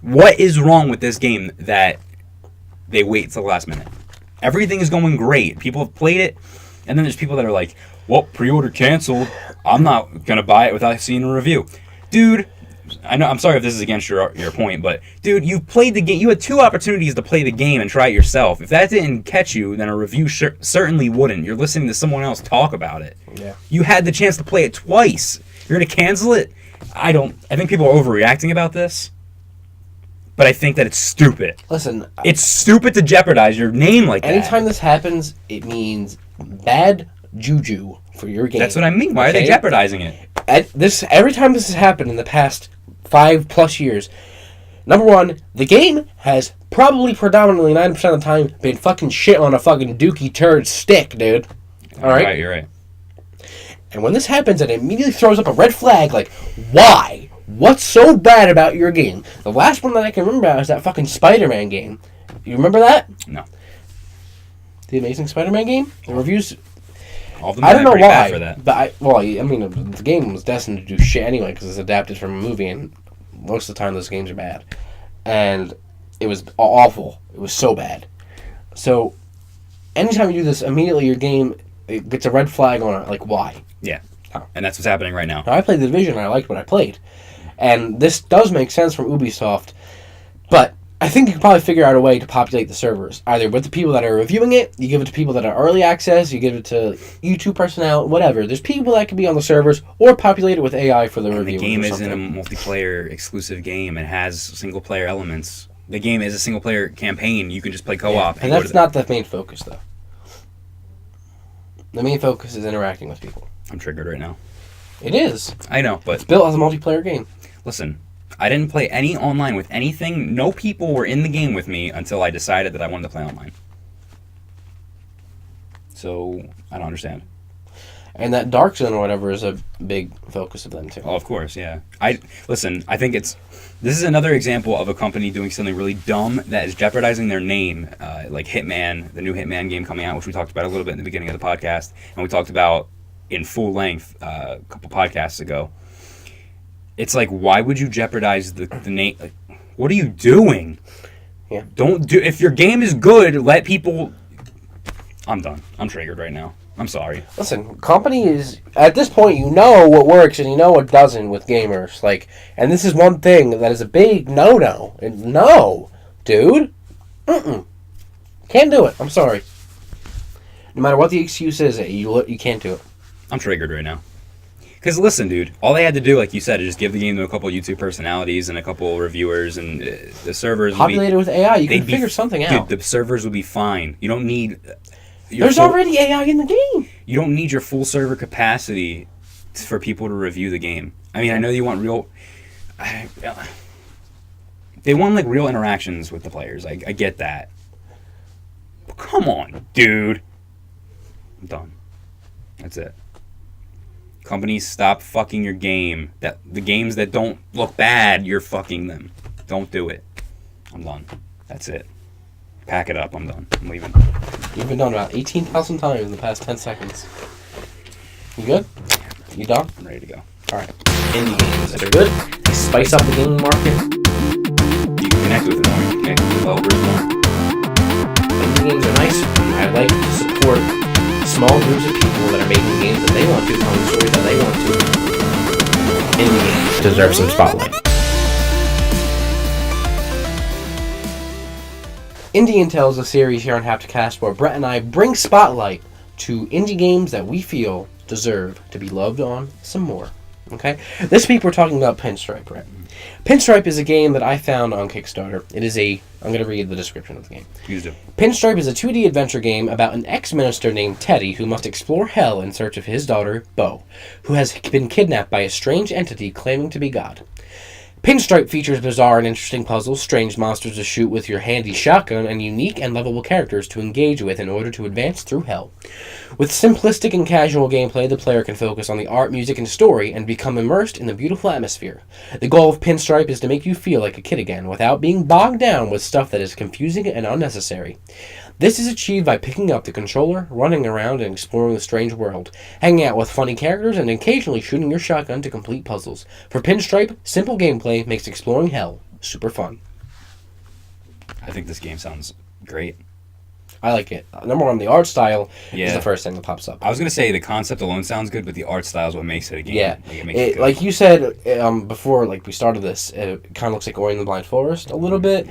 What is wrong with this game that they wait till the last minute? Everything is going great. People have played it. And then there's people that are like, well, pre-order canceled. I'm not going to buy it without seeing a review. Dude, I know. I'm sorry if this is against your point, but dude, you played the game. You had 2 opportunities to play the game and try it yourself. If that didn't catch you, then a review certainly wouldn't. You're listening to someone else talk about it. Yeah. You had the chance to play it twice. You're going to cancel it? I think people are overreacting about this. But I think that it's stupid. Listen. It's stupid to jeopardize your name like that. Anytime this happens, it means bad juju for your game. That's what I mean. Why are they jeopardizing it? Every time this has happened in the past 5+ years, number one, the game has probably predominantly 90% of the time been fucking shit on a fucking dookie turd stick, dude. All right? You're right. And when this happens, it immediately throws up a red flag like, why? What's so bad about your game? The last one that I can remember is that fucking Spider-Man game. You remember that? No. The Amazing Spider-Man game. The reviews. All of them I don't know pretty bad why, for that. but I mean, the game was destined to do shit anyway because it's adapted from a movie, and most of the time those games are bad, and it was awful. It was so bad. So, anytime you do this, immediately your game it gets a red flag on it. Like, why? Yeah, Oh. and that's what's happening right now. Now, I played The Division, and I liked what I played, and this does make sense from Ubisoft, but I think you can probably figure out a way to populate the servers. Either with the people that are reviewing it, you give it to people that are early access, you give it to YouTube personnel, whatever. There's people that can be on the servers, or populate it with AI for the reviewers. The game or isn't a something. multiplayer exclusive game. It has single player elements. The game is a single player campaign. You can just play co-op. And that's not the main focus, though. The main focus is interacting with people. I'm triggered right now. It is. I know, but It's built as a multiplayer game. listen, I didn't play any online with anything. No people were in the game with me until I decided that I wanted to play online. So, I don't understand. And that Dark Zone or whatever is a big focus of them, too. Oh, of course, yeah. I think this is another example of a company doing something really dumb that is jeopardizing their name, like Hitman, the new Hitman game coming out, which we talked about a little bit in the beginning of the podcast, and we talked about in full length a couple podcasts ago. It's like, why would you jeopardize the name? Like, what are you doing? Yeah. If your game is good, let people... I'm done. I'm triggered right now. I'm sorry. Listen, companies, at this point, you know what works and you know what doesn't with gamers. Like, and this is one thing that is a big no-no. No, dude. Can't do it. I'm sorry. No matter what the excuse is, you can't do it. I'm triggered right now. Because listen, dude, all they had to do, like you said, is just give the game to a couple YouTube personalities and a couple reviewers, and the servers populated with AI. You can figure something out. Dude, the servers would be fine. You don't need... There's already AI in the game. You don't need your full server capacity for people to review the game. I mean, I know you want real... They want, like, real interactions with the players. I get that. But come on, dude. I'm done. That's it. Companies, stop fucking your game. The games that don't look bad, you're fucking them. Don't do it. I'm done. That's it. Pack it up. I'm done. I'm leaving. You've been done about 18,000 times in the past 10 seconds. You good? You done? I'm ready to go. Alright. Indie games that are good. They spice up the gaming market. You can connect with them more. You can connect with developers more. Indie games are nice. I like to support small groups of people that are making games that they want to, telling stories that they want to. Indie games deserve some spotlight. Indie Intel is a series here on Hapticast where Brett and I bring spotlight to indie games that we feel deserve to be loved on some more. Okay? This week we're talking about Pinstripe, Brett. Pinstripe is a game that I found on Kickstarter. I'm going to read the description of the game. Please do. Pinstripe is a 2D adventure game about an ex-minister named Teddy who must explore hell in search of his daughter, Bo, who has been kidnapped by a strange entity claiming to be God. Pinstripe features bizarre and interesting puzzles, strange monsters to shoot with your handy shotgun, and unique and lovable characters to engage with in order to advance through hell. With simplistic and casual gameplay, the player can focus on the art, music, and story and become immersed in the beautiful atmosphere. The goal of Pinstripe is to make you feel like a kid again, without being bogged down with stuff that is confusing and unnecessary. This is achieved by picking up the controller, running around and exploring the strange world, hanging out with funny characters, and occasionally shooting your shotgun to complete puzzles. For Pinstripe, simple gameplay makes exploring hell super fun. I think this game sounds great. I like it. Number one, the art style is Yeah. the first thing that pops up. I was going to say the concept alone sounds good, but the art style is what makes it a game. Yeah, Like, it makes it good. like you said before, like we started this, it kind of looks like Ori and the Blind Forest a little bit,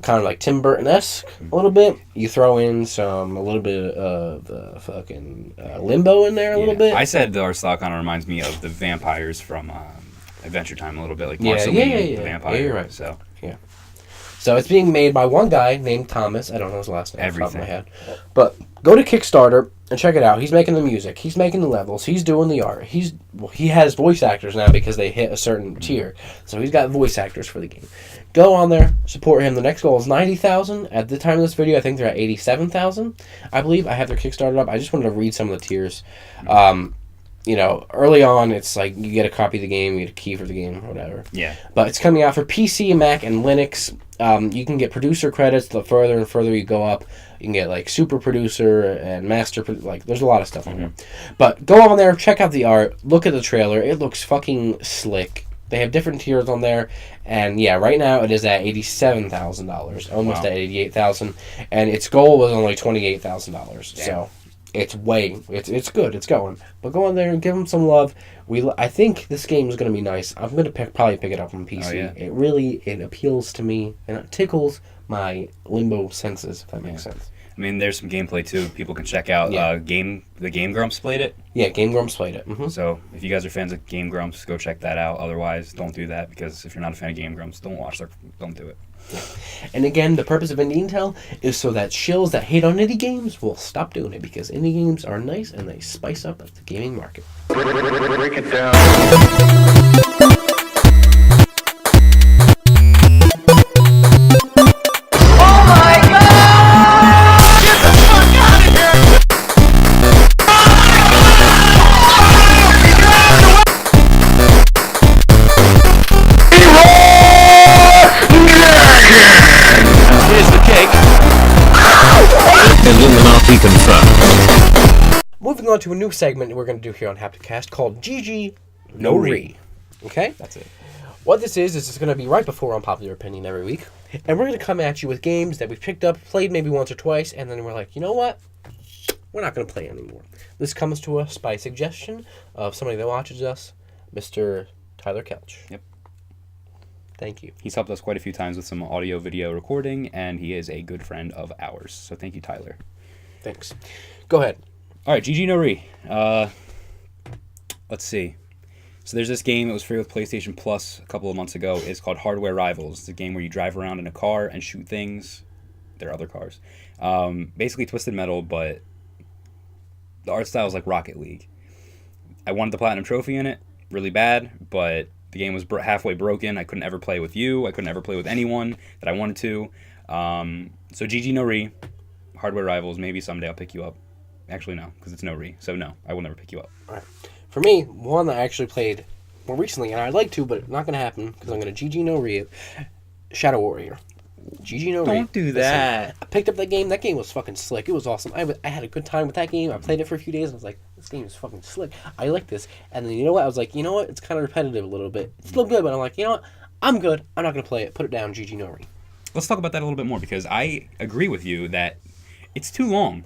kind of like Tim Burton-esque a little bit. You throw in a little bit of fucking Limbo in there a little bit. I said the art style kind of reminds me of the vampires from Adventure Time a little bit, like Yeah, Marceline the yeah, vampire. you're right. So So it's being made by one guy named Thomas. I don't know his last name off the top of my Everything. head. But go to Kickstarter and check it out. He's making the music. He's making the levels. He's doing the art. He has voice actors now because they hit a certain tier. So he's got voice actors for the game. Go on there, support him. The next goal is 90,000. At the time of this video, I think they're at 87,000. I believe I have their Kickstarter up. I just wanted to read some of the tiers. early on, it's like you get a copy of the game, you get a key for the game, or whatever. Yeah. But it's coming out for PC, Mac, and Linux. You can get producer credits the further and further you go up. You can get, like, super producer and master, like, there's a lot of stuff on there. But go on there, check out the art, look at the trailer. It looks fucking slick. They have different tiers on there. And, yeah, right now it is at $87,000, almost at $88,000. And its goal was only $28,000. So it's good. It's going. But go on there and give them some love. I think this game is going to be nice. I'm going to probably pick it up on PC. Oh, yeah. It appeals to me, and it tickles my limbo senses, if that makes sense. I mean, there's some gameplay, too. People can check out. The Game Grumps played it. Yeah, Game Grumps played it. Mm-hmm. So if you guys are fans of Game Grumps, go check that out. Otherwise, don't do that, because if you're not a fan of Game Grumps, don't do it. And again, the purpose of Indie Intel is so that shills that hate on indie games will stop doing it, because indie games are nice and they spice up the gaming market. Break it down. Moving on to a new segment we're going to do here on Hapticast called GG No Re. Okay? That's it. What this is it's going to be right before Unpopular Opinion every week. And we're going to come at you with games that we've picked up, played maybe once or twice, and then we're like, you know what? We're not going to play anymore. This comes to us by suggestion of somebody that watches us, Mr. Tyler Kelch. Yep. Thank you. He's helped us quite a few times with some audio-video recording, and he is a good friend of ours. So thank you, Tyler. Thanks. Go ahead. All right, GG No Re. Let's see. So there's this game that was free with PlayStation Plus a couple of months ago. It's called Hardware Rivals. It's a game where you drive around in a car and shoot things. There are other cars. Basically Twisted Metal, but the art style is like Rocket League. I wanted the Platinum Trophy in it really bad, but the game was halfway broken. I couldn't ever play with you. I couldn't ever play with anyone that I wanted to. So GG No Re. Hardware Rivals. Maybe someday I'll pick you up. Actually, no, because it's No Re. So no, I will never pick you up. All right. For me, one that I actually played more recently, and I'd like to, but not going to happen, because I'm going to GG No Re, Shadow Warrior. GG No Re. Don't do that. Listen, I picked up that game. That game was fucking slick. It was awesome. I had a good time with that game. I played it for a few days, and I was like, this game is fucking slick. I like this. And then, you know what? I was like, you know what? It's kind of repetitive a little bit. It's still good, but I'm like, you know what? I'm good. I'm not going to play it. Put it down, GG No Re. Let's talk about that a little bit more, because I agree with you that it's too long.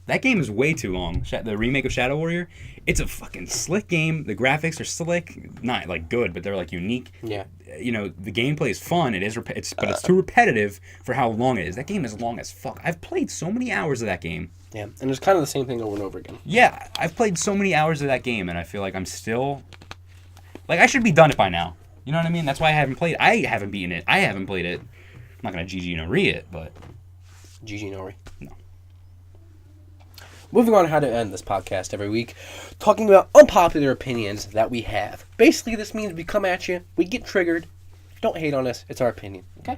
That game is way too long. The remake of Shadow Warrior, it's a fucking slick game. The graphics are slick, not like good, but they're like unique. Yeah. You know, the gameplay is fun. But it's too repetitive for how long it is. That game is long as fuck. I've played so many hours of that game. Yeah, and it's kind of the same thing over and over again. Yeah, I've played so many hours of that game, and I feel like I'm still like I should be done it by now. You know what I mean? That's why I haven't played. I haven't beaten it. I haven't played it. I'm not gonna GG No Re it, but GG No Re. No. Moving on to how to end this podcast every week, talking about unpopular opinions that we have. Basically, this means we come at you, we get triggered. Don't hate on us. It's our opinion, okay?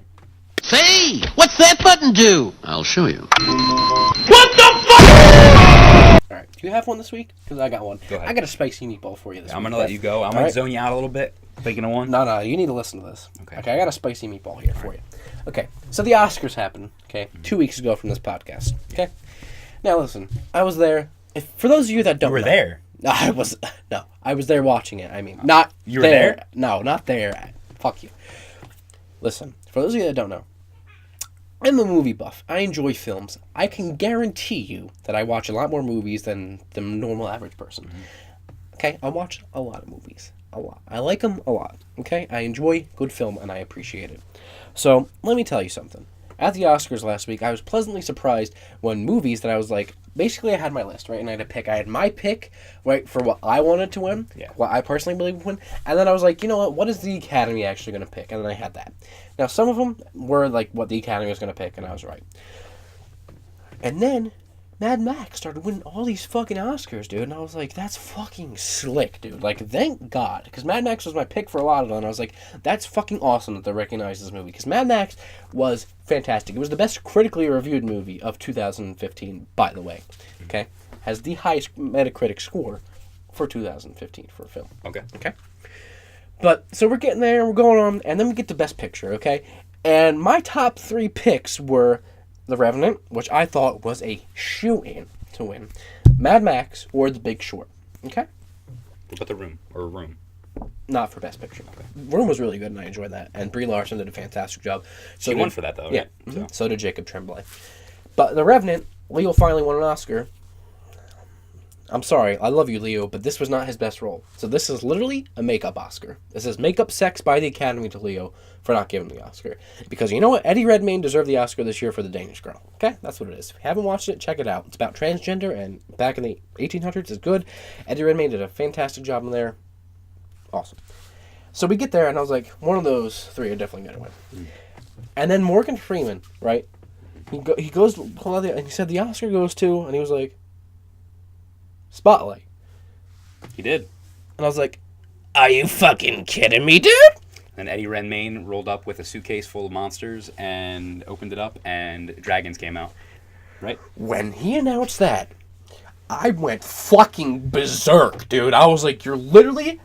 Say, what's that button do? I'll show you. What the fuck? All right, do you have one this week? Because I got one. Go ahead. I got a spicy meatball for you this week. I'm gonna let you go. I'm gonna zone you out a little bit. Thinking of one? No, you need to listen to this. Okay. I got a spicy meatball here for you. Okay, so the Oscars happened, 2 weeks ago from this podcast, okay? Now listen, I was there. For those of you that don't You were know, there? I was there watching it. I mean, not You were there? No, not there. Fuck you. Listen, for those of you that don't know, I'm a movie buff. I enjoy films. I can guarantee you that I watch a lot more movies than the normal average person. Mm-hmm. Okay, I watch a lot of movies. A lot. I like them a lot. Okay, I enjoy good film and I appreciate it. So, let me tell you something. At the Oscars last week, I was pleasantly surprised when movies that I was like, basically I had my list, right? And I had to pick. I had my pick, right, for what I wanted to win, what I personally believe would win. And then I was like, you know what is the Academy actually going to pick? And then I had that. Now, some of them were like what the Academy was going to pick, and I was right. And then Mad Max started winning all these fucking Oscars, dude. And I was like, that's fucking slick, dude. Like, thank God. Because Mad Max was my pick for a lot of them. And I was like, that's fucking awesome that they recognized this movie. Because Mad Max was fantastic. It was the best critically reviewed movie of 2015, by the way. Okay? Has the highest Metacritic score for 2015 for a film. Okay. Okay. But, so we're getting there, we're going on, and then we get to Best Picture, okay? And my top 3 picks were The Revenant, which I thought was a shoo-in to win, Mad Max, or The Big Short, okay? What about The Room, or Room? Not for Best Picture. Okay. Room was really good, and I enjoyed that. And Brie Larson did a fantastic job. She won for that, though, yeah, right? Mm-hmm. So did Jacob Tremblay. But The Revenant, Leo finally won an Oscar. I'm sorry, I love you, Leo, but this was not his best role. So this is literally a makeup Oscar. This is makeup sex by the Academy to Leo for not giving the Oscar. Because you know what? Eddie Redmayne deserved the Oscar this year for The Danish Girl. Okay? That's what it is. If you haven't watched it, check it out. It's about transgender, and back in the 1800s, it's good. Eddie Redmayne did a fantastic job in there. Awesome. So we get there, and I was like, one of those 3 are definitely going to win. And then Morgan Freeman, right? He goes, and he said the Oscar goes to, and he was like, Spotlight. He did. And I was like, are you fucking kidding me, dude? And Eddie Redmayne rolled up with a suitcase full of monsters and opened it up, and dragons came out. Right? When he announced that, I went fucking berserk, dude. I was like, you're literally...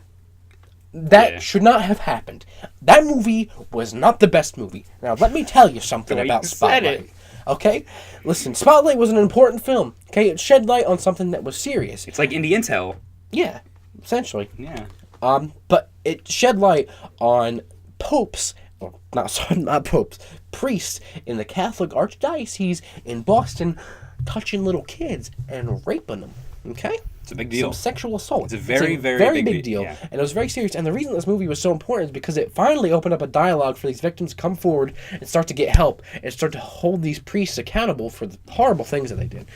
That should not have happened. That movie was not the best movie. Now, let me tell you something about Spotlight. Okay? Listen, Spotlight was an important film. Okay? It shed light on something that was serious. It's like Indie Intel. Yeah, essentially. Yeah. But it shed light on popes, well, not popes, priests in the Catholic Archdiocese in Boston touching little kids and raping them. Okay? It's a big deal. Some sexual assault. It's a very big deal. Yeah. And it was very serious. And the reason this movie was so important is because it finally opened up a dialogue for these victims to come forward and start to get help and start to hold these priests accountable for the horrible things that they did.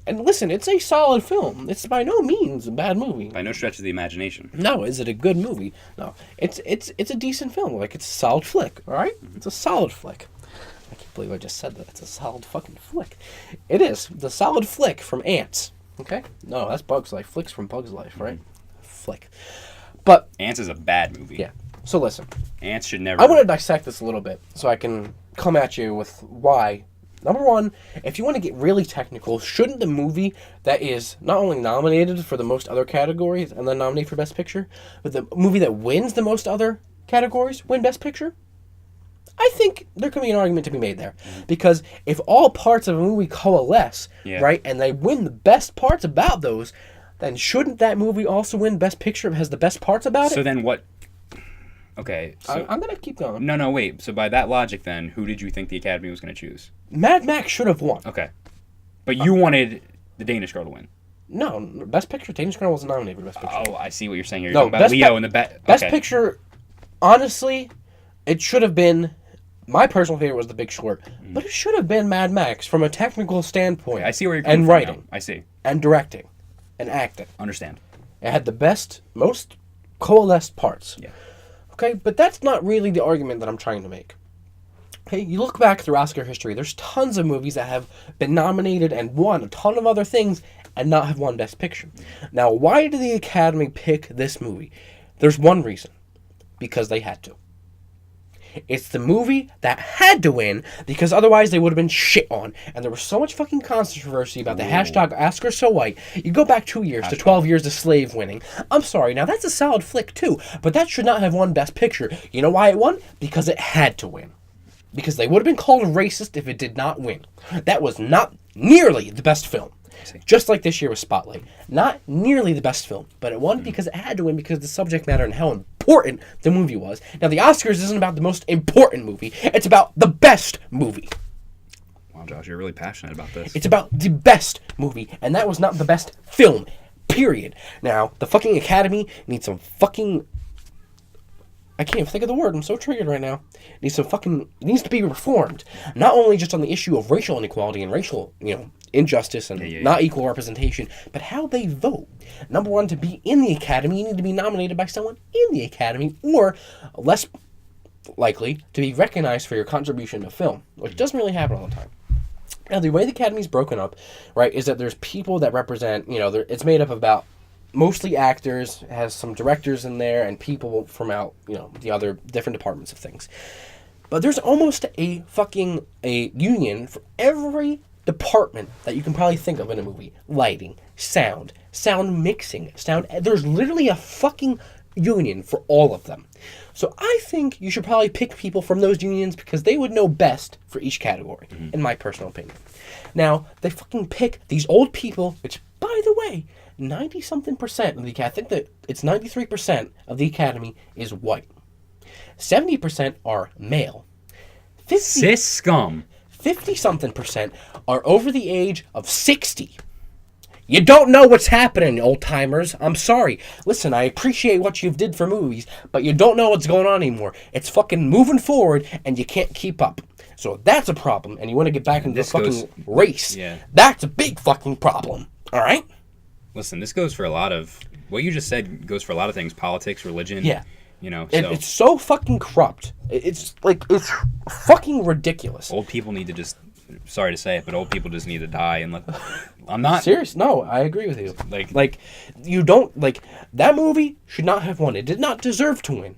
And listen, it's a solid film. It's by no means a bad movie. By no stretch of the imagination. No, is it a good movie? No. It's a decent film. Like, it's a solid flick, all right? It's a solid flick. I can't believe I just said that. It's a solid fucking flick. It is. The solid flick from Ants. Okay? No, that's Bug's Life. Flicks from Bug's Life, right? Flick. But... Ants is a bad movie. Yeah. So listen. Ants should never... I want to dissect this a little bit so I can come at you with why. Number one, if you want to get really technical, shouldn't the movie that is not only nominated for the most other categories and then nominated for Best Picture, but the movie that wins the most other categories win Best Picture? I think there could be an argument to be made there. Because if all parts of a movie coalesce, right, and they win the best parts about those, then shouldn't that movie also win Best Picture if it has the best parts about it? So then what... Okay, so... I'm going to keep going. No, wait. So by that logic then, who did you think the Academy was going to choose? Mad Max should have won. Okay. But you wanted the Danish Girl to win. No, Best Picture, Danish Girl wasn't nominated for Best Picture. Oh, I see what you're saying here. No, You're talking about Leo and the... Best Picture, honestly, it should have been... My personal favorite was The Big Short, but it should have been Mad Max from a technical standpoint. Okay, I see where you're coming and from writing, now. I see, and directing, and acting. Understand. It had the best, most coalesced parts. Yeah. Okay, but that's not really the argument that I'm trying to make. Okay, you look back through Oscar history, there's tons of movies that have been nominated and won a ton of other things and not have won Best Picture. Now, why did the Academy pick this movie? There's one reason. Because they had to. It's the movie that had to win because otherwise they would have been shit on. And there was so much fucking controversy about the hashtag Oscar So White. You go back 2 years to 12 Years a Slave winning. I'm sorry, now that's a solid flick too, but that should not have won Best Picture. You know why it won? Because it had to win. Because they would have been called racist if it did not win. That was not nearly the best film. Just like this year with Spotlight. Not nearly the best film, but it won because it had to win because of the subject matter and how important the movie was. Now, the Oscars isn't about the most important movie. It's about the best movie. Wow, Josh, you're really passionate about this. It's about the best movie, and that was not the best film, period. Now, the fucking Academy needs some fucking... I can't even think of the word. I'm so triggered right now. It needs to be reformed. Not only just on the issue of racial inequality and racial, injustice and not equal representation, but how they vote. Number one, to be in the Academy, you need to be nominated by someone in the Academy, or less likely to be recognized for your contribution to film, which doesn't really happen all the time. Now, the way the Academy is broken up, right, is that there's people that represent, it's made up of about mostly actors, has some directors in there, and people from out, the other different departments of things. But there's almost a union for every department that you can probably think of in a movie. Lighting, sound, sound mixing, there's literally a fucking union for all of them. So I think you should probably pick people from those unions because they would know best for each category, in my personal opinion. Now, they fucking pick these old people, which, by the way, 90-something% of the Academy, I think that it's 93% of the Academy is white. 70% are male. Cis scum. 50-something% are over the age of 60. You don't know what's happening, old-timers. I'm sorry. Listen, I appreciate what you've did for movies, but you don't know what's going on anymore. It's fucking moving forward, and you can't keep up. So that's a problem, and you want to get back into the fucking race. Yeah. That's a big fucking problem. All right? Listen, this goes for a lot of... What you just said goes for a lot of things. Politics, religion. Yeah. You know, It's so fucking corrupt. It's fucking ridiculous. Old people need to just... Sorry to say it, but old people just need to die and let... I'm not... Serious? No, I agree with you. Like, you don't... Like, that movie should not have won. It did not deserve to win.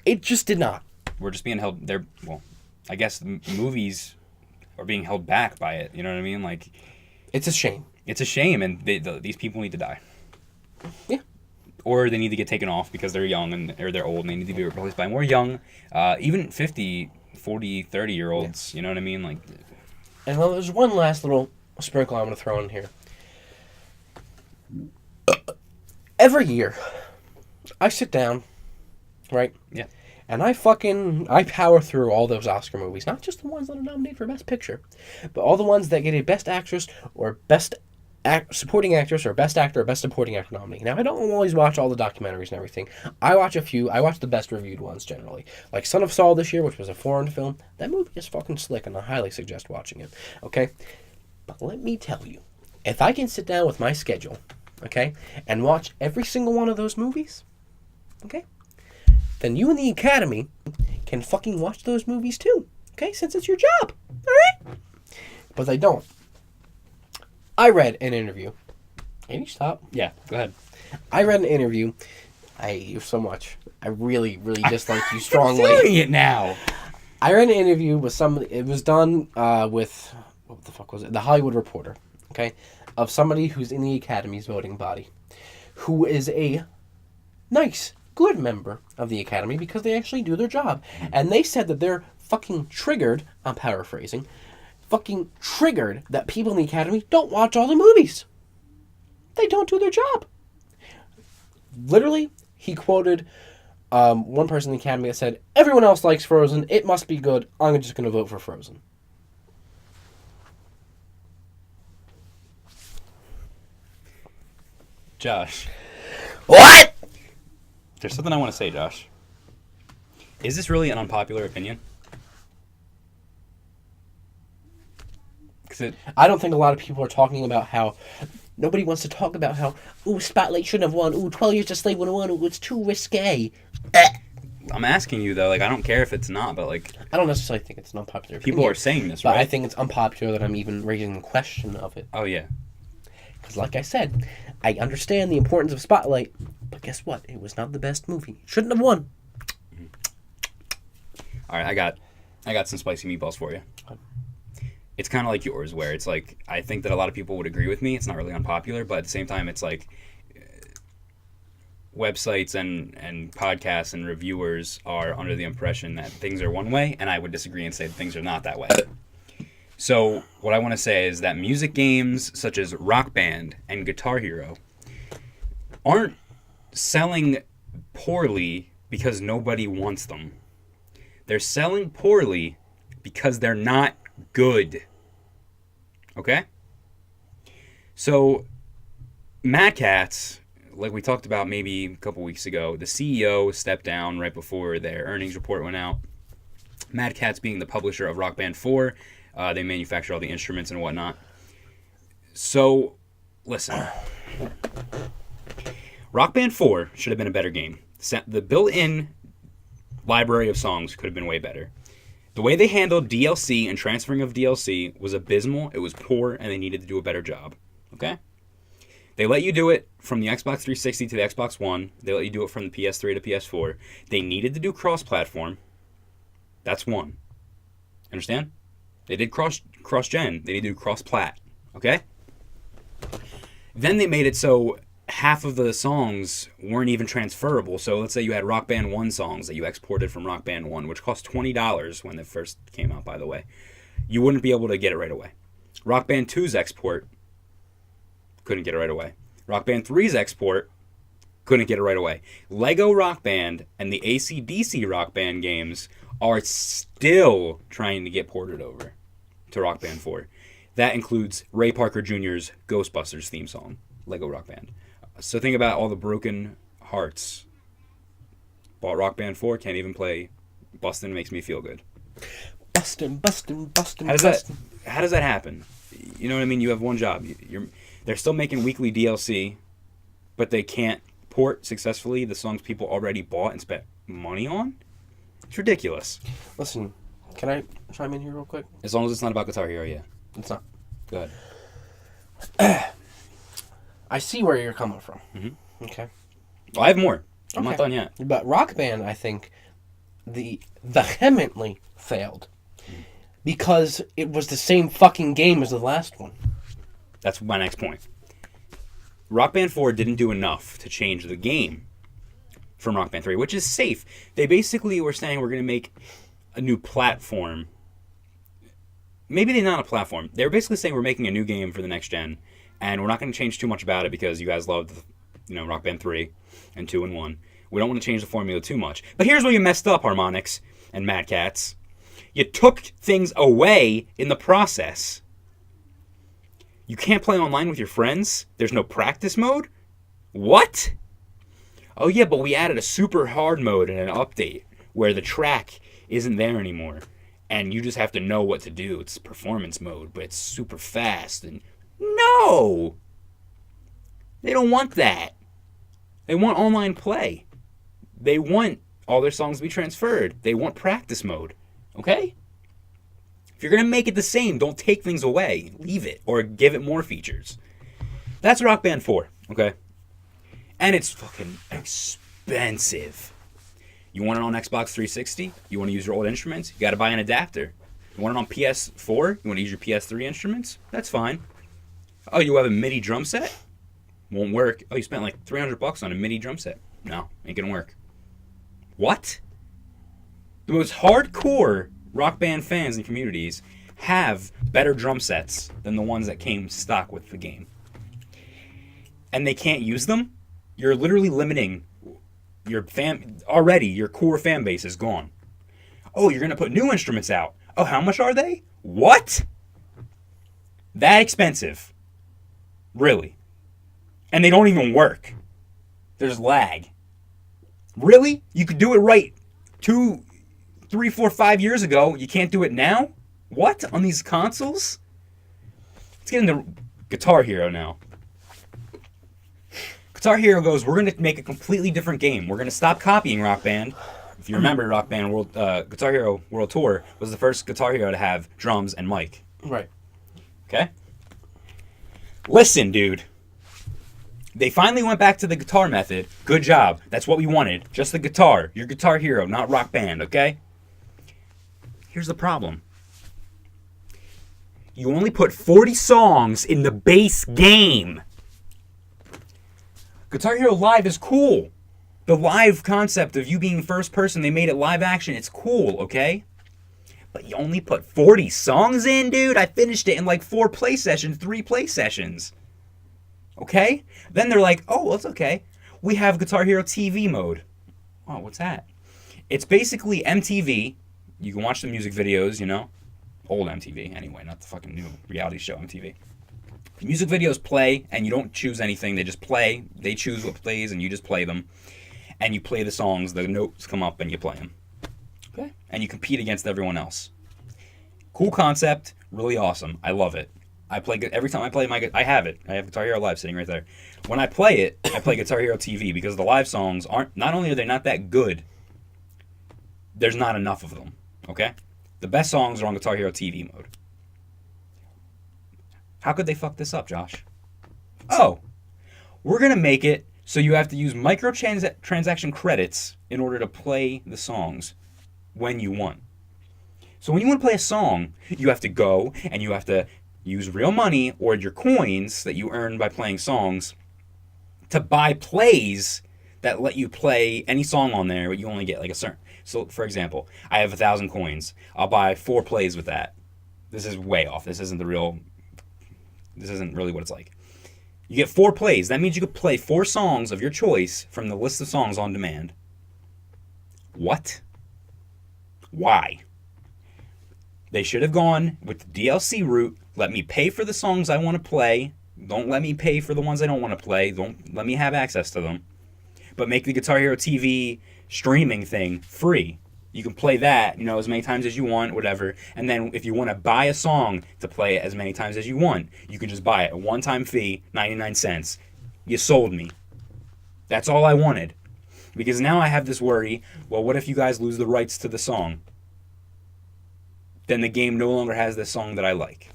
It just did not. We're just being held... Well, I guess the movies are being held back by it. You know what I mean? Like... It's a shame. It's a shame, and these people need to die. Yeah. Or they need to get taken off because they're young or they're old and they need to be replaced by more young, even 50, 40, 30-year-olds. Yeah. You know what I mean? Like... And well, there's one last little sprinkle I'm going to throw in here. Every year, I sit down, right? Yeah. And I power through all those Oscar movies. Not just the ones that are nominated for Best Picture, but all the ones that get a Best Actress or Best Supporting Actress or Best Actor or Best Supporting Actor nominee. Now, I don't always watch all the documentaries and everything. I watch a few. I watch the best reviewed ones, generally. Like Son of Saul this year, which was a foreign film. That movie is fucking slick, and I highly suggest watching it. Okay? But let me tell you, if I can sit down with my schedule, okay, and watch every single one of those movies, okay, then you and the Academy can fucking watch those movies too, okay, since it's your job, alright? But they don't. I read an interview. Can you stop? Yeah, go ahead. I read an interview. I hate you so much. I really, really dislike you strongly. I'm doing it now. I read an interview with somebody. It was done with... What the fuck was it? The Hollywood Reporter. Okay? Of somebody who's in the Academy's voting body. Who is a nice, good member of the Academy because they actually do their job. And they said that they're fucking triggered, I'm paraphrasing, fucking triggered that people in the Academy don't watch all the movies. They don't do their job. Literally, he quoted one person in the Academy that said, "Everyone else likes Frozen. It must be good. I'm just going to vote for Frozen." Josh. What? There's something I want to say, Josh. Is this really an unpopular opinion? I don't think a lot of people are talking about how... Nobody wants to talk about how, ooh, Spotlight shouldn't have won. Ooh, 12 Years a Slave would have won. Ooh, it's too risque. I'm asking you, though. Like, I don't care if it's not, but, like... I don't necessarily think it's an unpopular opinion. People are saying this, but right? I think it's unpopular that I'm even raising the question of it. Oh, yeah. Because, like I said, I understand the importance of Spotlight, but guess what? It was not the best movie. It shouldn't have won. All right, I got some spicy meatballs for you. It's kind of like yours, where it's like, I think that a lot of people would agree with me. It's not really unpopular, but at the same time, it's like websites and podcasts and reviewers are under the impression that things are one way, and I would disagree and say that things are not that way. So what I want to say is that music games such as Rock Band and Guitar Hero aren't selling poorly because nobody wants them. They're selling poorly because they're not good. Okay? So, Mad Catz, like we talked about maybe a couple weeks ago, the CEO stepped down right before their earnings report went out. Mad Catz being the publisher of Rock Band 4, they manufacture all the instruments and whatnot. So, listen. Rock Band 4 should have been a better game. The built-in library of songs could have been way better. The way they handled DLC and transferring of DLC was abysmal, it was poor, and they needed to do a better job. Okay? They let you do it from the Xbox 360 to the Xbox One. They let you do it from the PS3 to PS4. They needed to do cross-platform. That's one. Understand? They did cross-gen. They need to do cross-plat. Okay? Then they made it so half of the songs weren't even transferable. So let's say you had Rock Band 1 songs that you exported from Rock Band 1, which cost $20 when it first came out, by the way. You wouldn't be able to get it right away. Rock Band 2's export, couldn't get it right away. Rock Band 3's export, couldn't get it right away. Lego Rock Band and the AC/DC Rock Band games are still trying to get ported over to Rock Band 4. That includes Ray Parker Jr.'s Ghostbusters theme song, Lego Rock Band. So think about all the broken hearts. Bought Rock Band 4, can't even play Bustin' Makes Me Feel Good. Bustin'. How does that happen? You know what I mean? You have one job. They're still making weekly DLC, but they can't port successfully the songs people already bought and spent money on? It's ridiculous. Listen, can I chime in here real quick? As long as it's not about Guitar Hero, yeah. It's not. Go ahead. I see where you're coming from. Mm-hmm. Okay. Well, I have more. I'm Okay. not done yet. But Rock Band, I think, vehemently failed because it was the same fucking game as the last one. That's my next point. Rock Band 4 didn't do enough to change the game from Rock Band 3, which is safe. They basically were saying we're going to make a new platform. Maybe they're not a platform. They were basically saying we're making a new game for the next gen, and we're not going to change too much about it because you guys loved, Rock Band 3 and 2 and 1. We don't want to change the formula too much. But here's where you messed up, Harmonix and Mad Cats. You took things away in the process. You can't play online with your friends? There's no practice mode? What? Oh yeah, but we added a super hard mode in an update where the track isn't there anymore. And you just have to know what to do. It's performance mode, but it's super fast. And no! They don't want that. They want online play. They want all their songs to be transferred. They want practice mode. Okay? If you're going to make it the same, don't take things away. Leave it. Or give it more features. That's Rock Band 4. Okay? And it's fucking expensive. You want it on Xbox 360? You want to use your old instruments? You got to buy an adapter. You want it on PS4? You want to use your PS3 instruments? That's fine. Oh, you have a MIDI drum set? Won't work. Oh, you spent like $300 on a MIDI drum set. No, ain't gonna work. What? The most hardcore Rock Band fans and communities have better drum sets than the ones that came stock with the game. And they can't use them? You're literally limiting your your core fan base is gone. Oh, you're going to put new instruments out. Oh, how much are they? What? That expensive. Really? And they don't even work. There's lag. Really? You could do it right 2, 3, 4, 5 years ago. You can't do it now? What? On these consoles? Let's get into Guitar Hero now. Guitar Hero goes, we're going to make a completely different game. We're going to stop copying Rock Band. If you remember, Rock Band Guitar Hero World Tour was the first Guitar Hero to have drums and mic. Right. Okay? Listen, dude. They finally went back to the guitar method. Good job. That's what we wanted. Just the guitar. Your Guitar Hero, not Rock Band, okay? Here's the problem. You only put 40 songs in the base game. Guitar Hero Live is cool. The live concept of you being first person, they made it live action. It's cool, okay? But you only put 40 songs in, dude? I finished it in like 3 play sessions. Okay? Then they're like, oh, well, it's okay. We have Guitar Hero TV mode. Oh, what's that? It's basically MTV. You can watch the music videos, Old MTV, anyway, not the fucking new reality show MTV. The music videos play, and you don't choose anything. They just play. They choose what plays, and you just play them. And you play the songs. The notes come up, and you play them. Okay? And you compete against everyone else. Cool concept. Really awesome. I love it. Every time I play I have it. I have Guitar Hero Live sitting right there. When I play it, I play Guitar Hero TV because the live songs not only are they not that good, there's not enough of them. Okay? The best songs are on Guitar Hero TV mode. How could they fuck this up, Josh? Oh, we're going to make it so you have to use microtransaction credits in order to play the songs when you want. So when you want to play a song, you have to go and you have to use real money or your coins that you earn by playing songs to buy plays that let you play any song on there, but you only get like a certain. So, for example, I have 1,000 coins. I'll buy 4 plays with that. This is way off. This isn't really what it's like. You get 4 plays. That means you could play 4 songs of your choice from the list of songs on demand. What? Why? They should have gone with the DLC route. Let me pay for the songs I want to play. Don't let me pay for the ones I don't want to play. Don't let me have access to them. But make the Guitar Hero TV streaming thing free. You can play that, as many times as you want, whatever. And then if you want to buy a song to play it as many times as you want, you can just buy it. A one-time fee, 99 cents. You sold me. That's all I wanted. Because now I have this worry, well, what if you guys lose the rights to the song? Then the game no longer has this song that I like.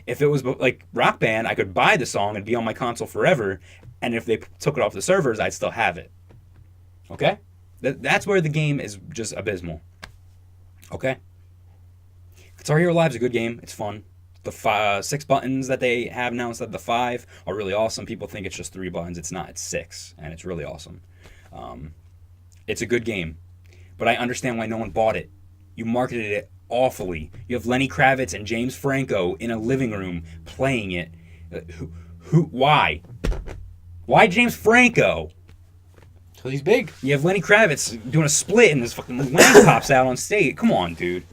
If it was like Rock Band, I could buy the song and be on my console forever, and if they took it off the servers, I'd still have it. Okay? That's where the game is just abysmal. Okay? Guitar Hero Live is a good game. It's fun. The 6 buttons that they have now instead of the 5 are really awesome. People think it's just 3 buttons. It's not. It's 6, and it's really awesome. It's a good game, but I understand why no one bought it. You marketed it awfully. You have Lenny Kravitz and James Franco in a living room playing it. Why? Why James Franco? Because he's big. You have Lenny Kravitz doing a split and his fucking wang pops out on stage. Come on, dude.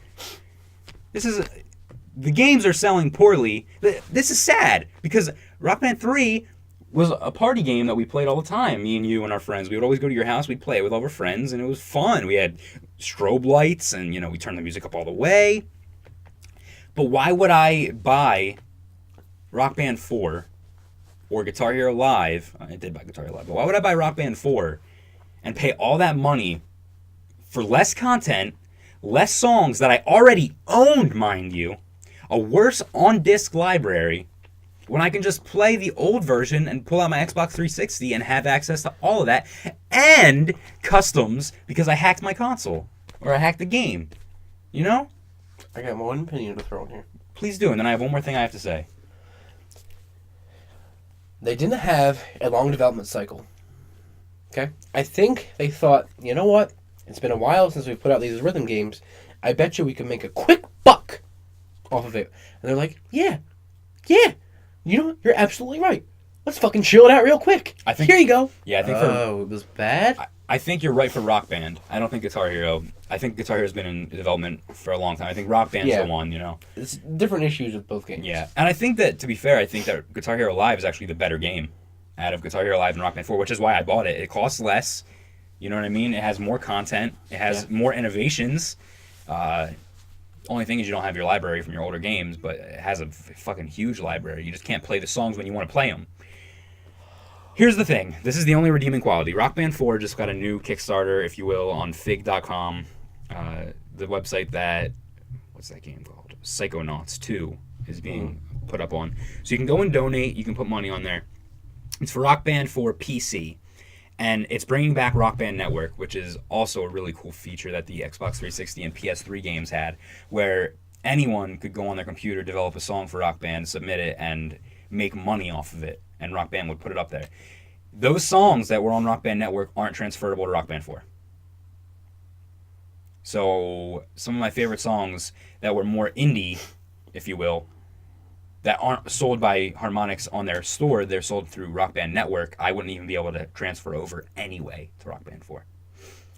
The games are selling poorly. This is sad because Rock Band 3 was a party game that we played all the time, me and you and our friends. We would always go to your house, we'd play it with all our friends, and it was fun. We had strobe lights, and, we turned the music up all the way. But why would I buy Rock Band 4 or Guitar Hero Live? I did buy Guitar Hero Live, but why would I buy Rock Band 4 and pay all that money for less content, less songs that I already owned, mind you, a worse on-disc library, when I can just play the old version and pull out my Xbox 360 and have access to all of that, and customs because I hacked my console, or I hacked the game, I got one opinion to throw in here. Please do, and then I have one more thing I have to say. They didn't have a long development cycle. Okay? I think they thought, you know what? It's been a while since we've put out these rhythm games. I bet you we can make a quick buck off of it. And they're like, yeah. You're absolutely right. Let's fucking chill it out real quick. Here you go. Yeah, I think it was bad? I think you're right for Rock Band. I don't think Guitar Hero. I think Guitar Hero's been in development for a long time. I think Rock Band's the one, It's different issues with both games. Yeah, and I think that, to be fair, I think that Guitar Hero Live is actually the better game out of Guitar Hero Live and Rock Band 4, which is why I bought it. It costs less. You know what I mean? It has more content. It has more innovations. Only thing is you don't have your library from your older games, but it has a fucking huge library. You just can't play the songs when you want to play them. Here's the thing. This is the only redeeming quality. Rock Band 4 just got a new Kickstarter, if you will, on fig.com. The website that... What's that game called? Psychonauts 2 is being put up on. So you can go and donate. You can put money on there. It's for Rock Band 4 PC. And it's bringing back Rock Band Network, which is also a really cool feature that the Xbox 360 and PS3 games had, where anyone could go on their computer, develop a song for Rock Band, submit it, and make money off of it, and Rock Band would put it up there. Those songs that were on Rock Band Network aren't transferable to Rock Band 4. So some of my favorite songs that were more indie, if you will, that aren't sold by Harmonix on their store, they're sold through Rock Band Network, I wouldn't even be able to transfer over anyway to Rock Band 4.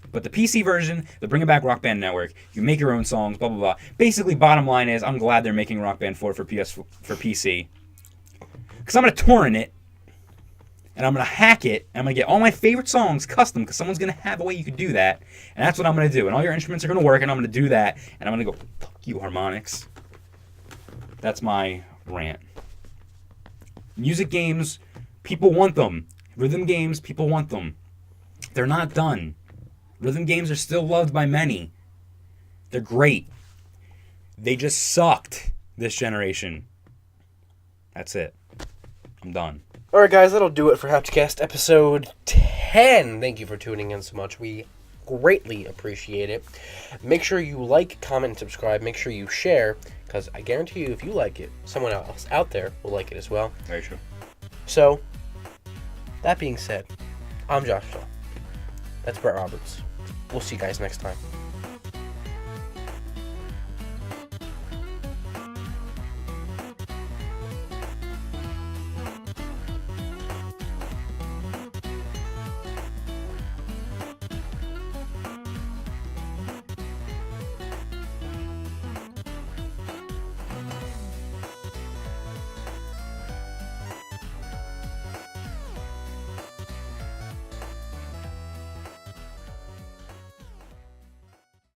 But the PC version, they're bringing back Rock Band Network. You make your own songs, blah, blah, blah. Basically, bottom line is, I'm glad they're making Rock Band 4 for PC. Because I'm going to torrent it, and I'm going to hack it, and I'm going to get all my favorite songs custom, because someone's going to have a way you could do that. And that's what I'm going to do. And all your instruments are going to work, and I'm going to do that. And I'm going to go, fuck you, Harmonix. That's my rant. Music games, people want them. Rhythm games, people want them. They're not done. Rhythm games are still loved by many. They're great. They just sucked this generation. That's it. I'm done. Alright guys, that'll do it for Hapticast episode 10. Thank you for tuning in so much. We greatly appreciate it. Make sure you like, comment, and subscribe. Make sure you share, because I guarantee you if you like it, someone else out there will like it as well. Very true. So, That being said, I'm Joshua. That's Brett Roberts. We'll see you guys next time.